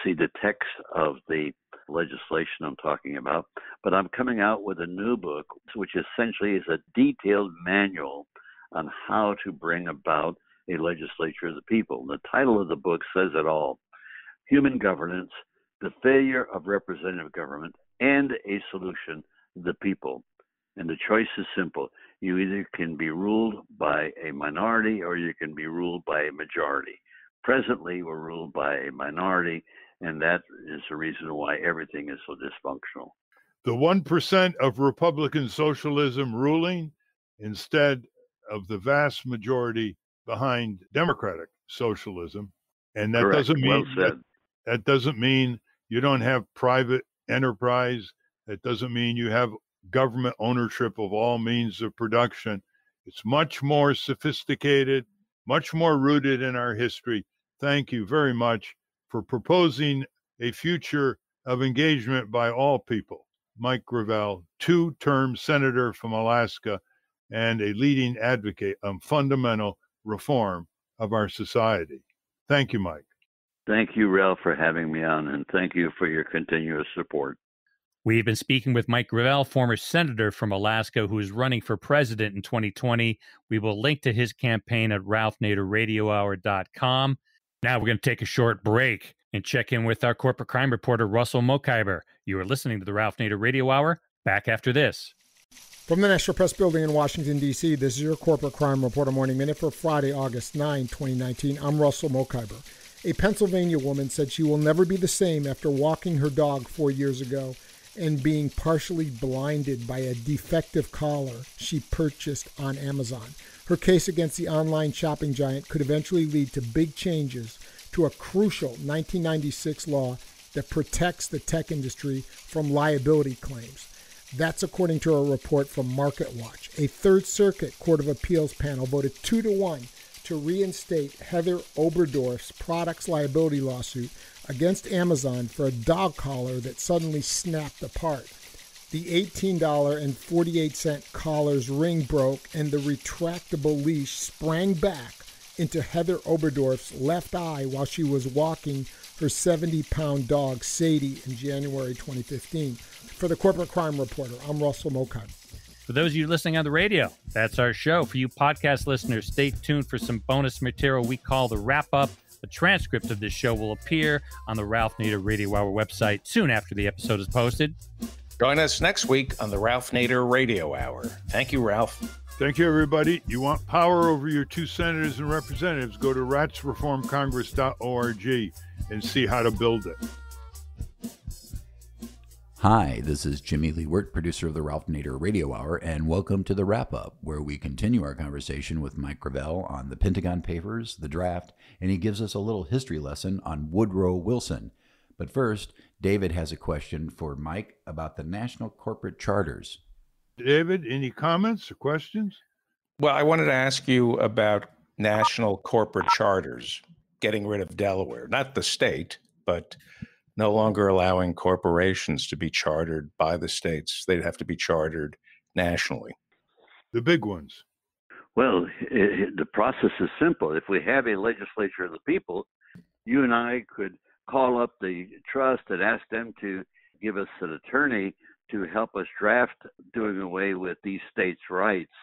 G: see the text of the legislation I'm talking about. But I'm coming out with a new book, which essentially is a detailed manual on how to bring about a legislature of the people. The title of the book says it all. Human Governance, the Failure of Representative Government, and a Solution, the People. And the choice is simple. You either can be ruled by a minority or you can be ruled by a majority. Presently, we're ruled by a minority, and that is the reason why everything is so dysfunctional.
E: The 1% of Republican socialism ruling instead of the vast majority behind Democratic socialism. And that
G: Correct.
E: doesn't mean
G: Well
E: that doesn't mean you don't have private enterprise. That doesn't mean you have government ownership of all means of production. It's much more sophisticated, much more rooted in our history. Thank you very much for proposing a future of engagement by all people. Mike Gravel, two-term senator from Alaska and a leading advocate of fundamental reform of our society. Thank you, Mike.
G: Thank you, Ralph, for having me on, and thank you for your continuous support.
B: We've been speaking with Mike Gravel, former senator from Alaska, who is running for president in 2020. We will link to his campaign at ralphnaderradiohour.com. Now we're going to take a short break and check in with our corporate crime reporter, Russell Mokhiber. You are listening to the Ralph Nader Radio Hour. Back after this.
H: From the National Press Building in Washington, D.C., this is your Corporate Crime Reporter Morning Minute for Friday, August 9, 2019. I'm Russell Mokhiber. A Pennsylvania woman said she will never be the same after walking her dog 4 years ago and being partially blinded by a defective collar she purchased on Amazon. Her case against the online shopping giant could eventually lead to big changes to a crucial 1996 law that protects the tech industry from liability claims. That's according to a report from MarketWatch. A Third Circuit Court of Appeals panel voted 2-1 to reinstate Heather Oberdorf's products liability lawsuit against Amazon for a dog collar that suddenly snapped apart. The $18.48 collar's ring broke and the retractable leash sprang back into Heather Oberdorf's left eye while she was walking her 70-pound dog, Sadie, in January 2015. For the Corporate Crime Reporter, I'm Russell Mokhiber.
B: For those of you listening on the radio, that's our show. For you podcast listeners, stay tuned for some bonus material we call the Wrap-Up. A transcript of this show will appear on the Ralph Nader Radio Hour website soon after the episode is posted.
D: Join us next week on the Ralph Nader Radio Hour. Thank you, Ralph.
E: Thank you, everybody. You want power over your two senators and representatives, go to ratsreformcongress.org and see how to build it.
A: Hi, this is Jimmy Lee Wirt, producer of the Ralph Nader Radio Hour, and welcome to the Wrap-Up, where we continue our conversation with Mike Gravel on the Pentagon Papers, the draft, and he gives us a little history lesson on Woodrow Wilson. But first, David has a question for Mike about the national corporate charters.
E: David, any comments or questions?
D: Well, I wanted to ask you about national corporate charters, getting rid of Delaware, not the state, but no longer allowing corporations to be chartered by the states. They'd have to be chartered nationally.
E: The big ones.
G: Well, the process is simple. If we have a legislature of the people, you and I could call up the trust and ask them to give us an attorney to help us draft doing away with these states' rights,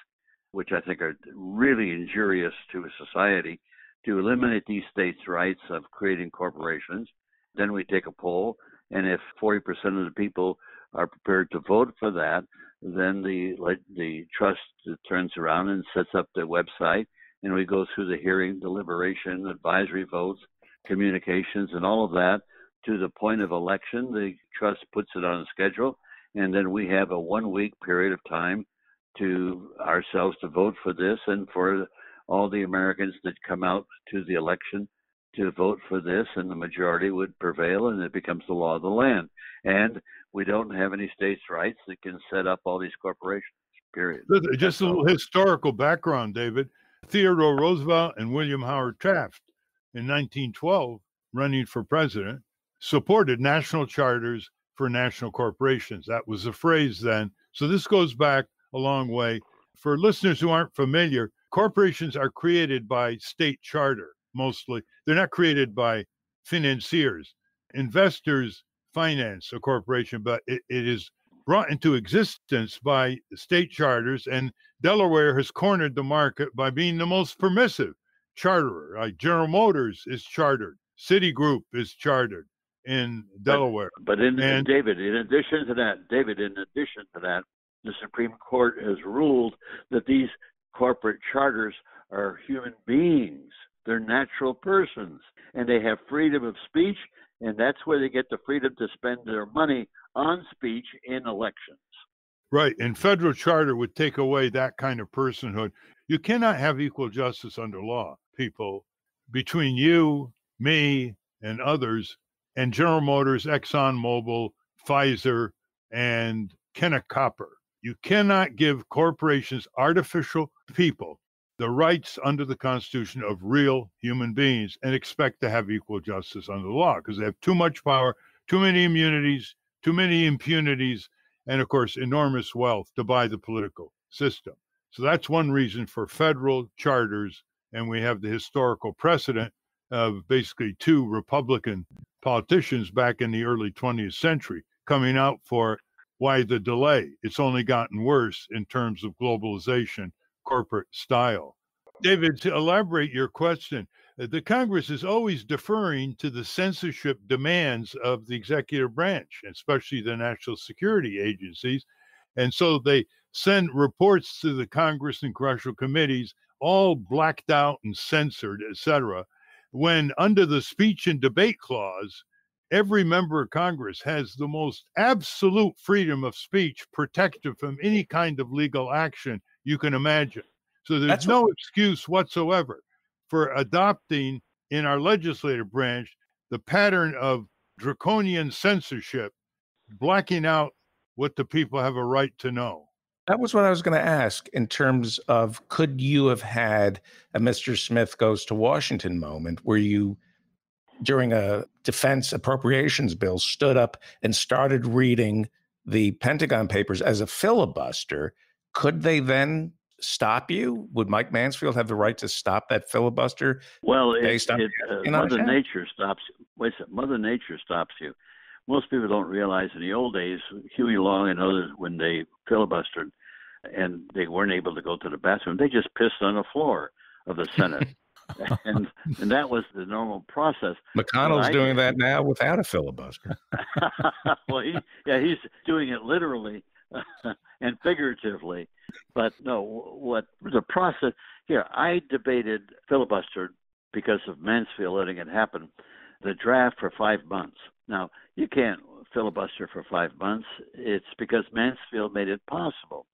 G: which I think are really injurious to a society, to eliminate these states' rights of creating corporations. Then we take a poll, and if 40% of the people are prepared to vote for that, then the trust turns around and sets up the website, and we go through the hearing, deliberation, advisory votes, communications, and all of that to the point of election. The trust puts it on a schedule, and then we have a 1-week period of time to ourselves to vote for this and for all the Americans that come out to the election to vote for this, and the majority would prevail, and it becomes the law of the land. And we don't have any states' rights that can set up all these corporations, period.
E: Just a little historical background, David. Theodore Roosevelt and William Howard Taft in 1912, running for president, supported national charters for national corporations. That was the phrase then. So this goes back a long way. For listeners who aren't familiar, corporations are created by state charter, mostly. They're not created by financiers. Investors finance a corporation, but it is brought into existence by state charters, and Delaware has cornered the market by being the most permissive charterer. Like General Motors is chartered, Citigroup is chartered in Delaware.
G: But David, in addition to that, the Supreme Court has ruled that these corporate charters are human beings. They're natural persons, and they have freedom of speech, and that's where they get the freedom to spend their money on speech in elections.
E: Right, and federal charter would take away that kind of personhood. You cannot have equal justice under law, people, between you, me, and others, and General Motors, ExxonMobil, Pfizer, and Kenneth Copper. You cannot give corporations, artificial people, the rights under the Constitution of real human beings and expect to have equal justice under the law, because they have too much power, too many immunities, too many impunities, and of course, enormous wealth to buy the political system. So that's one reason for federal charters. And we have the historical precedent of basically two Republican politicians back in the early 20th century coming out for why the delay. It's only gotten worse in terms of globalization, corporate style. David, to elaborate your question, the Congress is always deferring to the censorship demands of the executive branch, especially the national security agencies. And so they send reports to the Congress and congressional committees, all blacked out and censored, etc., when under the speech and debate clause, every member of Congress has the most absolute freedom of speech protected from any kind of legal action you can imagine. So there's no excuse whatsoever for adopting in our legislative branch the pattern of draconian censorship, blacking out what the people have a right to know.
D: That was what I was going to ask in terms of, could you have had a Mr. Smith goes to Washington moment where you, during a defense appropriations bill, stood up and started reading the Pentagon Papers as a filibuster? Could they then stop you? Would Mike Mansfield have the right to stop that filibuster?
G: Well, Mother Nature stops you. Wait a second. Mother Nature stops you. Most people don't realize in the old days, Huey Long and others, when they filibustered and they weren't able to go to the bathroom, they just pissed on the floor of the Senate. and that was the normal process.
D: McConnell's doing that now without a filibuster.
G: Well, he's doing it literally and figuratively. But no, what the process here, I debated filibuster because of Mansfield letting it happen, the draft for 5 months. Now, you can't filibuster for 5 months. It's because Mansfield made it possible.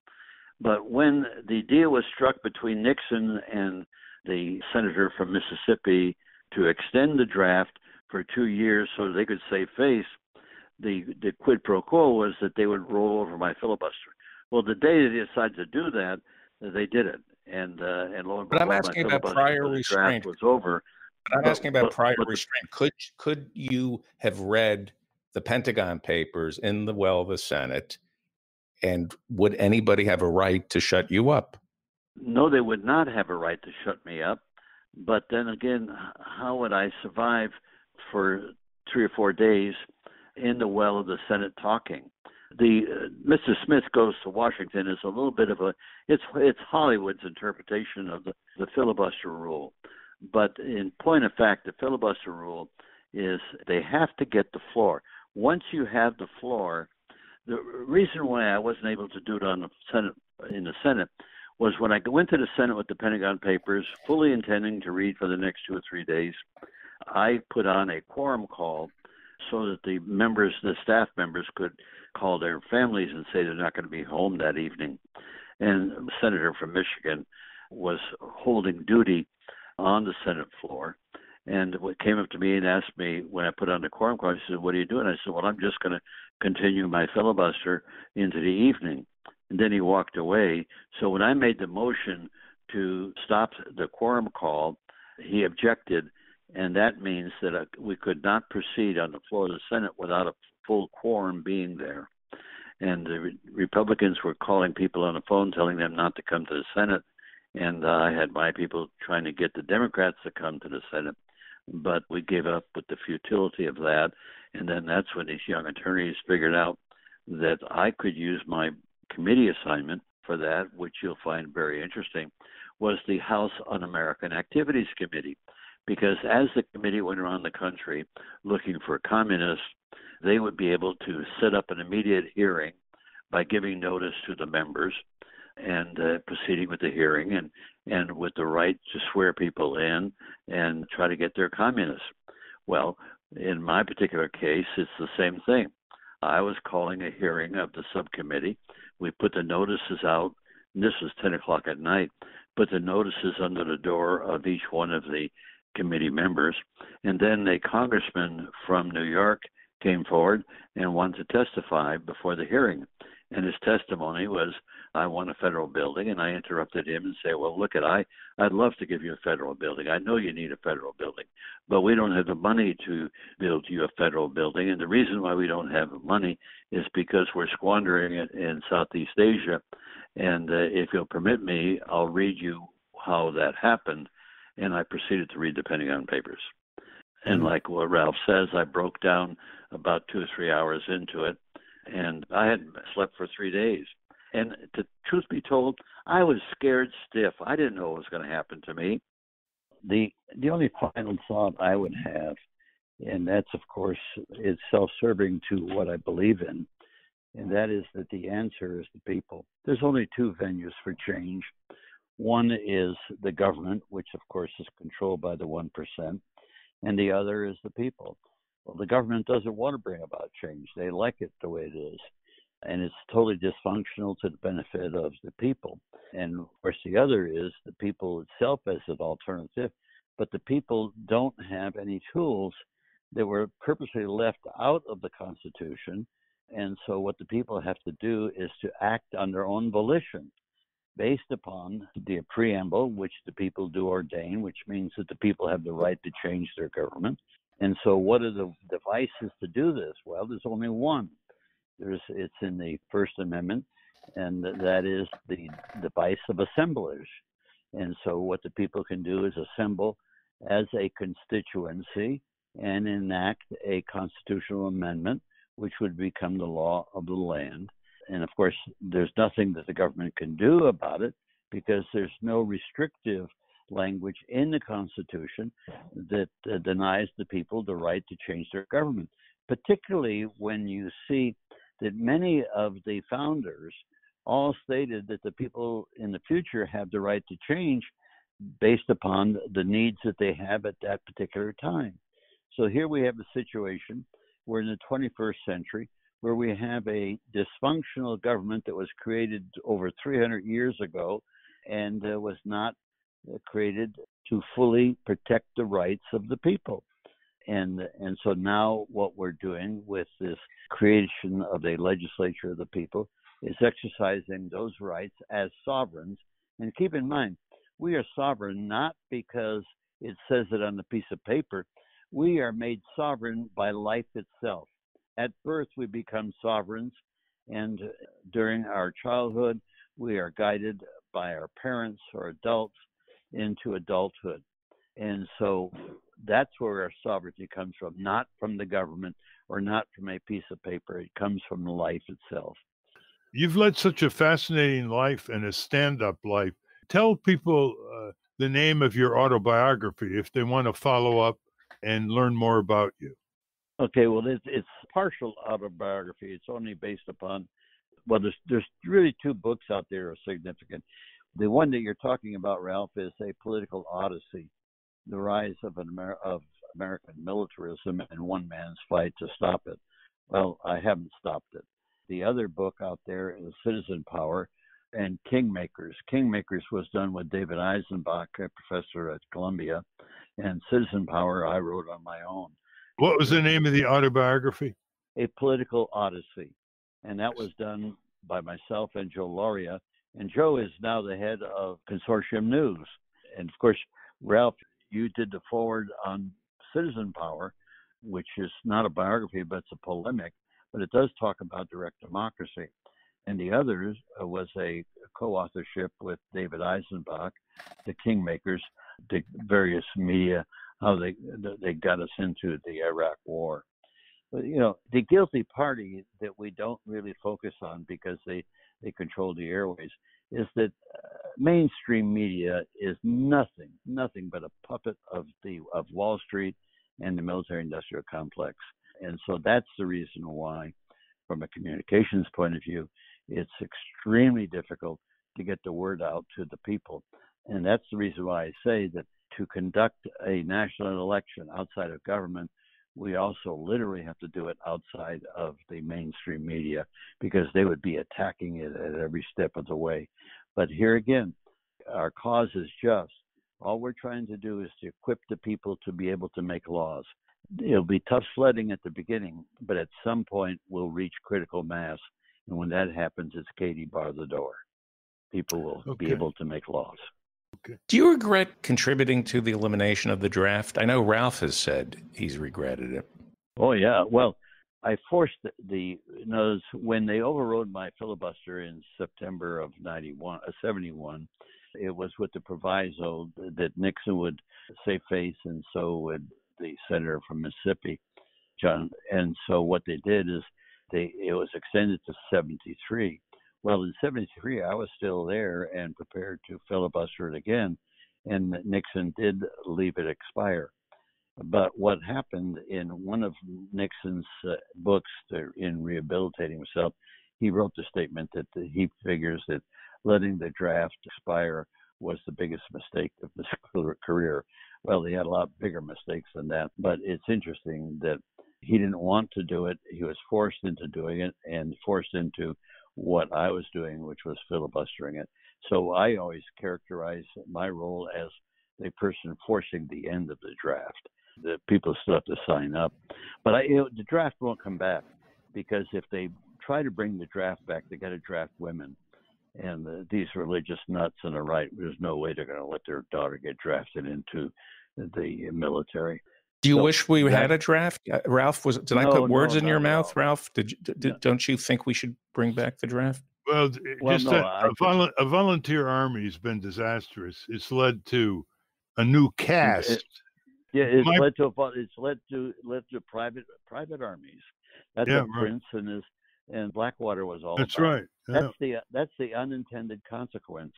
G: But when the deal was struck between Nixon and the senator from Mississippi to extend the draft for 2 years so they could save face, the quid pro quo was that they would roll over my filibuster. Well, the day they decided to do that, they did it. And lo and behold,
D: but I'm asking about prior restraint.
G: Was over.
D: But I'm asking about prior restraint. Could you have read the Pentagon Papers in the well of the Senate, and would anybody have a right to shut you up?
G: No, they would not have a right to shut me up. But then again, how would I survive for 3 or 4 days in the well of the Senate talking? The Mr. Smith goes to Washington is a little bit of it's Hollywood's interpretation of the filibuster rule. But in point of fact, the filibuster rule is they have to get the floor. Once you have the floor, the reason why I wasn't able to do it in the Senate was when I went to the Senate with the Pentagon Papers, fully intending to read for the next 2 or 3 days, I put on a quorum call so that the staff members could call their families and say they're not going to be home that evening. And the senator from Michigan was holding duty on the Senate floor, and came up to me and asked me when I put on the quorum call, he said, "What are you doing?" I said, "Well, I'm just going to continue my filibuster into the evening." And then he walked away. So when I made the motion to stop the quorum call, he objected, and that means that we could not proceed on the floor of the Senate without a full quorum being there. And the Republicans were calling people on the phone, telling them not to come to the Senate. And I had my people trying to get the Democrats to come to the Senate. But we gave up with the futility of that. And then that's when these young attorneys figured out that I could use my committee assignment for that, which you'll find very interesting, was the House Un-American Activities Committee. Because as the committee went around the country looking for communists, they would be able to set up an immediate hearing by giving notice to the members and proceeding with the hearing and with the right to swear people in and try to get their communists. Well, in my particular case, it's the same thing. I was calling a hearing of the subcommittee. We put the notices out, and this was 10 o'clock at night, put the notices under the door of each one of the committee members, and then a congressman from New York came forward and wanted to testify before the hearing. And his testimony was, I want a federal building. And I interrupted him and said, well, look, I'd love to give you a federal building. I know you need a federal building, but we don't have the money to build you a federal building. And the reason why we don't have the money is because we're squandering it in Southeast Asia. And if you'll permit me, I'll read you how that happened. And I proceeded to read the Pentagon Papers. And like what Ralph says, I broke down about 2 or 3 hours into it. And I hadn't slept for 3 days. And to truth be told, I was scared stiff. I didn't know what was going to happen to me. The only final thought I would have, and that's, of course, is self-serving to what I believe in, and that is that the answer is the people. There's only two venues for change. One is the government, which, of course, is controlled by the 1%, and the other is the people. Well, the government doesn't want to bring about change. They like it the way it is. And it's totally dysfunctional to the benefit of the people. And of course, the other is the people itself as an alternative. But the people don't have any tools that were purposely left out of the Constitution. And so what the people have to do is to act on their own volition based upon the preamble, which the people do ordain, which means that the people have the right to change their government. And so what are the devices to do this? Well, there's only one. It's in the First Amendment, and that is the device of assemblage. And so what the people can do is assemble as a constituency and enact a constitutional amendment, which would become the law of the land. And of course, there's nothing that the government can do about it because there's no restrictive language in the Constitution that denies the people the right to change their government, particularly when you see that many of the founders all stated that the people in the future have the right to change based upon the needs that they have at that particular time. So here we have a situation where in the 21st century, where we have a dysfunctional government that was created over 300 years ago and was not created to fully protect the rights of the people. And so now what we're doing with this creation of a legislature of the people is exercising those rights as sovereigns. And keep in mind, we are sovereign not because it says it on a piece of paper. We are made sovereign by life itself. At birth, we become sovereigns, and during our childhood, we are guided by our parents or adults into adulthood. And so that's where our sovereignty comes from, not from the government or not from a piece of paper. It comes from life itself.
E: You've led such a fascinating life and a stand-up life. Tell people the name of your autobiography if they want to follow up and learn more about you.
G: Okay, well, it's partial autobiography. It's only based upon, well, there's really two books out there that are significant. The one that you're talking about, Ralph, is A Political Odyssey, the rise of American militarism and one man's fight to stop it. Well, I haven't stopped it. The other book out there is Citizen Power and Kingmakers. Kingmakers was done with David Eisenbach, a professor at Columbia, and Citizen Power I wrote on my own.
E: What was the name of the autobiography?
G: A Political Odyssey. And that was done by myself and Joe Lauria. And Joe is now the head of Consortium News. And of course, Ralph, you did the foreword on Citizen Power, which is not a biography, but it's a polemic, but it does talk about direct democracy. And the other was a co-authorship with David Eisenbach, the Kingmakers, the various media, how they got us into the Iraq War. the guilty party that we don't really focus on because they control the airways is that mainstream media is nothing but a puppet of Wall Street and the military-industrial complex. And so that's the reason why, from a communications point of view, it's extremely difficult to get the word out to the people. And that's the reason why I say that to conduct a national election outside of government, we also literally have to do it outside of the mainstream media because they would be attacking it at every step of the way. But here again, our cause is just. All we're trying to do is to equip the people to be able to make laws. It'll be tough sledding at the beginning, but at some point we'll reach critical mass. And when that happens, it's Katie bar the door. People will be able to make laws.
D: Okay. Do you regret contributing to the elimination of the draft? I know Ralph has said he's regretted it.
G: Oh, yeah. Well, I forced when they overrode my filibuster in September of 71, it was with the proviso that Nixon would save face, and so would the senator from Mississippi, John. And so what they did is it was extended to 73. Well, in 73, I was still there and prepared to filibuster it again, and Nixon did leave it expire. But what happened in one of Nixon's books in rehabilitating himself, he wrote the statement that he figures that letting the draft expire was the biggest mistake of his career. Well, he had a lot bigger mistakes than that, but it's interesting that he didn't want to do it. He was forced into doing it and forced into what I was doing, which was filibustering it. So I always characterize my role as the person forcing the end of the draft. The people still have to sign up. But the draft won't come back because if they try to bring the draft back, they got to draft women. And these religious nuts on the right, there's no way they're going to let their daughter get drafted into the military.
D: Do you wish we had a draft, Ralph? Did I put words in your mouth, Ralph? Don't you think we should bring back the draft?
E: Well, a volunteer army has been disastrous. It's led to a new caste.
G: It's led to private armies. That's what Prince and Blackwater was all
E: That's
G: about.
E: Right. Yeah.
G: That's the unintended consequence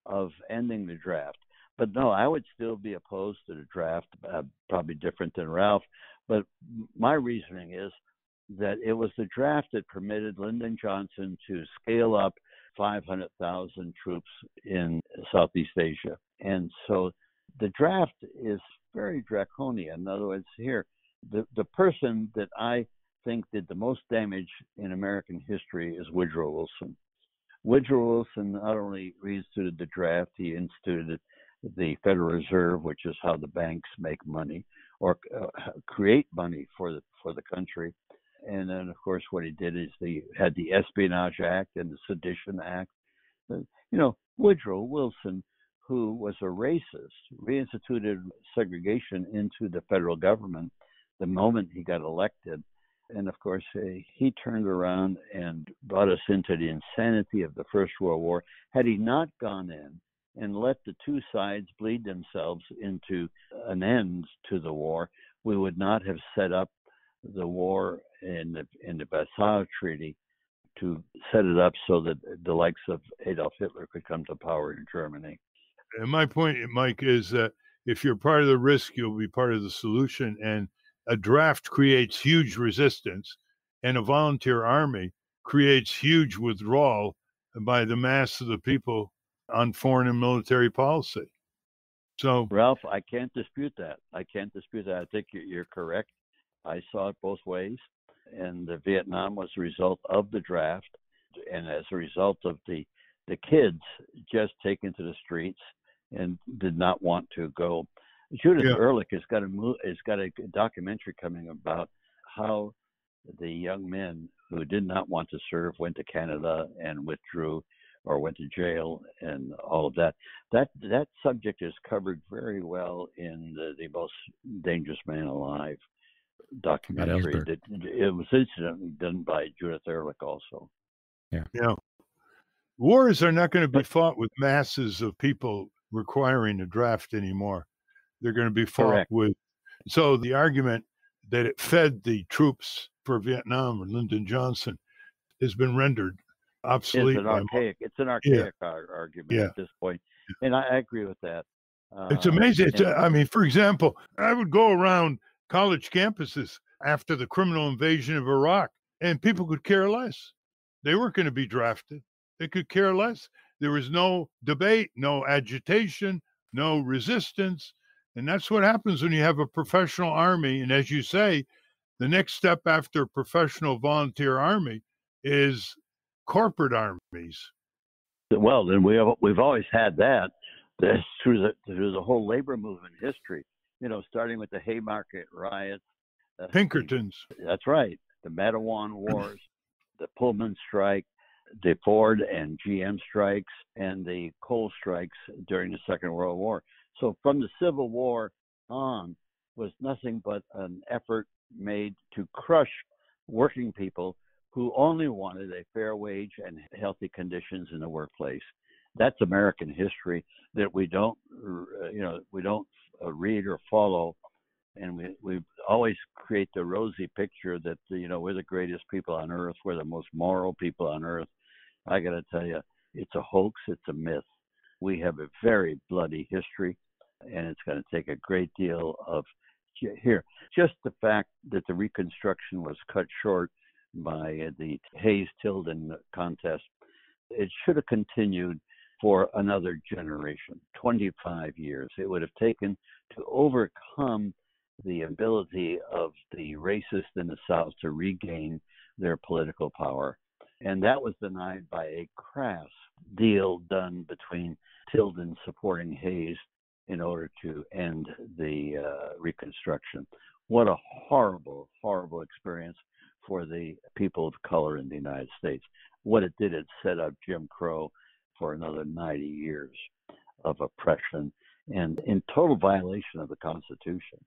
G: of ending the draft. But no, I would still be opposed to the draft, probably different than Ralph. But my reasoning is that it was the draft that permitted Lyndon Johnson to scale up 500,000 troops in Southeast Asia. And so the draft is very draconian. In other words, here, the person that I think did the most damage in American history is Woodrow Wilson. Woodrow Wilson not only reinstituted the draft, he instituted the Federal Reserve, which is how the banks make money or create money for the country. And then, of course, what he did is he had the Espionage Act and the Sedition Act. Woodrow Wilson, who was a racist, reinstituted segregation into the federal government the moment he got elected. And of course, he turned around and brought us into the insanity of the First World War. Had he not gone in and let the two sides bleed themselves into an end to the war, we would not have set up the war in the Versailles Treaty to set it up so that the likes of Adolf Hitler could come to power in Germany.
E: And my point, Mike, is that if you're part of the risk, you'll be part of the solution. And a draft creates huge resistance, and a volunteer army creates huge withdrawal by the mass of the people on foreign and military policy. So,
G: Ralph, I can't dispute that. I think you're correct. I saw it both ways. And the Vietnam was a result of the draft, and as a result of the kids just taken to the streets and did not want to go. Judith Ehrlich has got a documentary coming about how the young men who did not want to serve went to Canada and withdrew or went to jail and all of that. That subject is covered very well in the Most Dangerous Man Alive documentary. It was incidentally done by Judith Ehrlich also.
E: Yeah. Wars are not going to be fought with masses of people requiring a draft anymore. They're going to be fought with. So the argument that it fed the troops for Vietnam or Lyndon Johnson has been rendered obsolete.
I: It's an archaic argument at this point. And I agree with that.
E: It's amazing. For example, I would go around college campuses after the criminal invasion of Iraq, and people could care less. They weren't going to be drafted. They could care less. There was no debate, no agitation, no resistance. And that's what happens when you have a professional army. And as you say, the next step after professional volunteer army is corporate armies.
I: Well, then we've always had that. That's through the whole labor movement history. Starting with the Haymarket riots,
E: Pinkertons.
I: That's right. The Mattawan Wars, the Pullman strike, the Ford and GM strikes, and the coal strikes during the Second World War. So from the Civil War on was nothing but an effort made to crush working people who only wanted a fair wage and healthy conditions in the workplace. That's American history that we don't read or follow. And we always create the rosy picture that, we're the greatest people on earth. We're the most moral people on earth. I got to tell you, it's a hoax. It's a myth. We have a very bloody history, and it's going to take a great deal of here. Just the fact that the Reconstruction was cut short by the Hayes-Tilden contest, it should have continued for another generation, 25 years. It would have taken to overcome the ability of the racists in the South to regain their political power. And that was denied by a crass deal done between Tilden supporting Hayes in order to end the Reconstruction. What a horrible, horrible experience for the people of color in the United States. What it did, it set up Jim Crow for another 90 years of oppression and in total violation of the Constitution,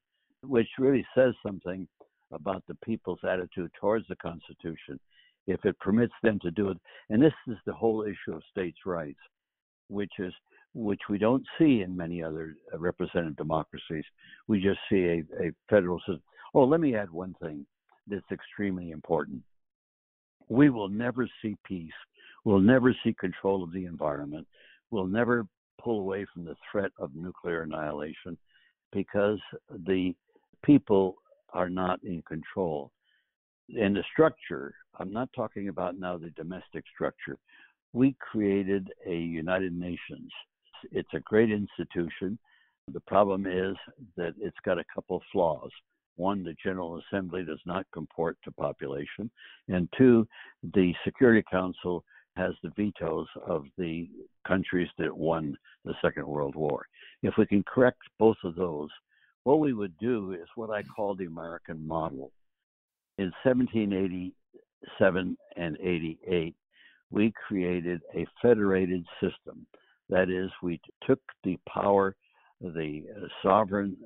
I: which really says something about the people's attitude towards the Constitution, if it permits them to do it. And this is the whole issue of states' rights, which we don't see in many other representative democracies. We just see a federal system. Oh, let me add one thing that's extremely important. We will never see peace. We'll never see control of the environment. We'll never pull away from the threat of nuclear annihilation because the people are not in control. And the structure, I'm not talking about now the domestic structure. We created a United Nations. It's a great institution. The problem is that it's got a couple of flaws. One, the General Assembly does not comport to population. And two, the Security Council has the vetoes of the countries that won the Second World War. If we can correct both of those, what we would do is what I call the American model. In 1787 and 88, we created a federated system. That is, we took the power, the sovereign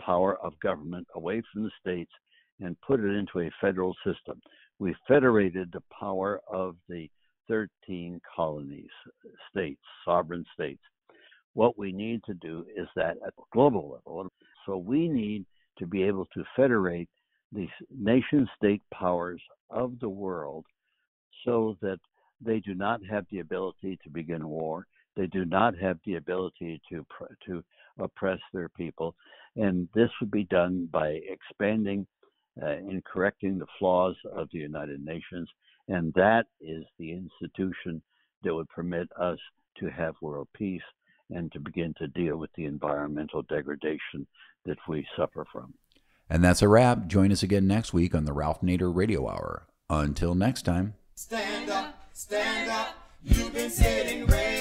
I: power of government away from the states and put it into a federal system. We federated the power of the 13 colonies, states, sovereign states. What we need to do is that at the global level. So we need to be able to federate the nation-state powers of the world so that they do not have the ability to begin war. They do not have the ability to oppress their people. And this would be done by expanding and correcting the flaws of the United Nations. And that is the institution that would permit us to have world peace and to begin to deal with the environmental degradation that we suffer from.
A: And that's a wrap. Join us again next week on the Ralph Nader Radio Hour. Until next time.
C: Stand up, you've been sitting way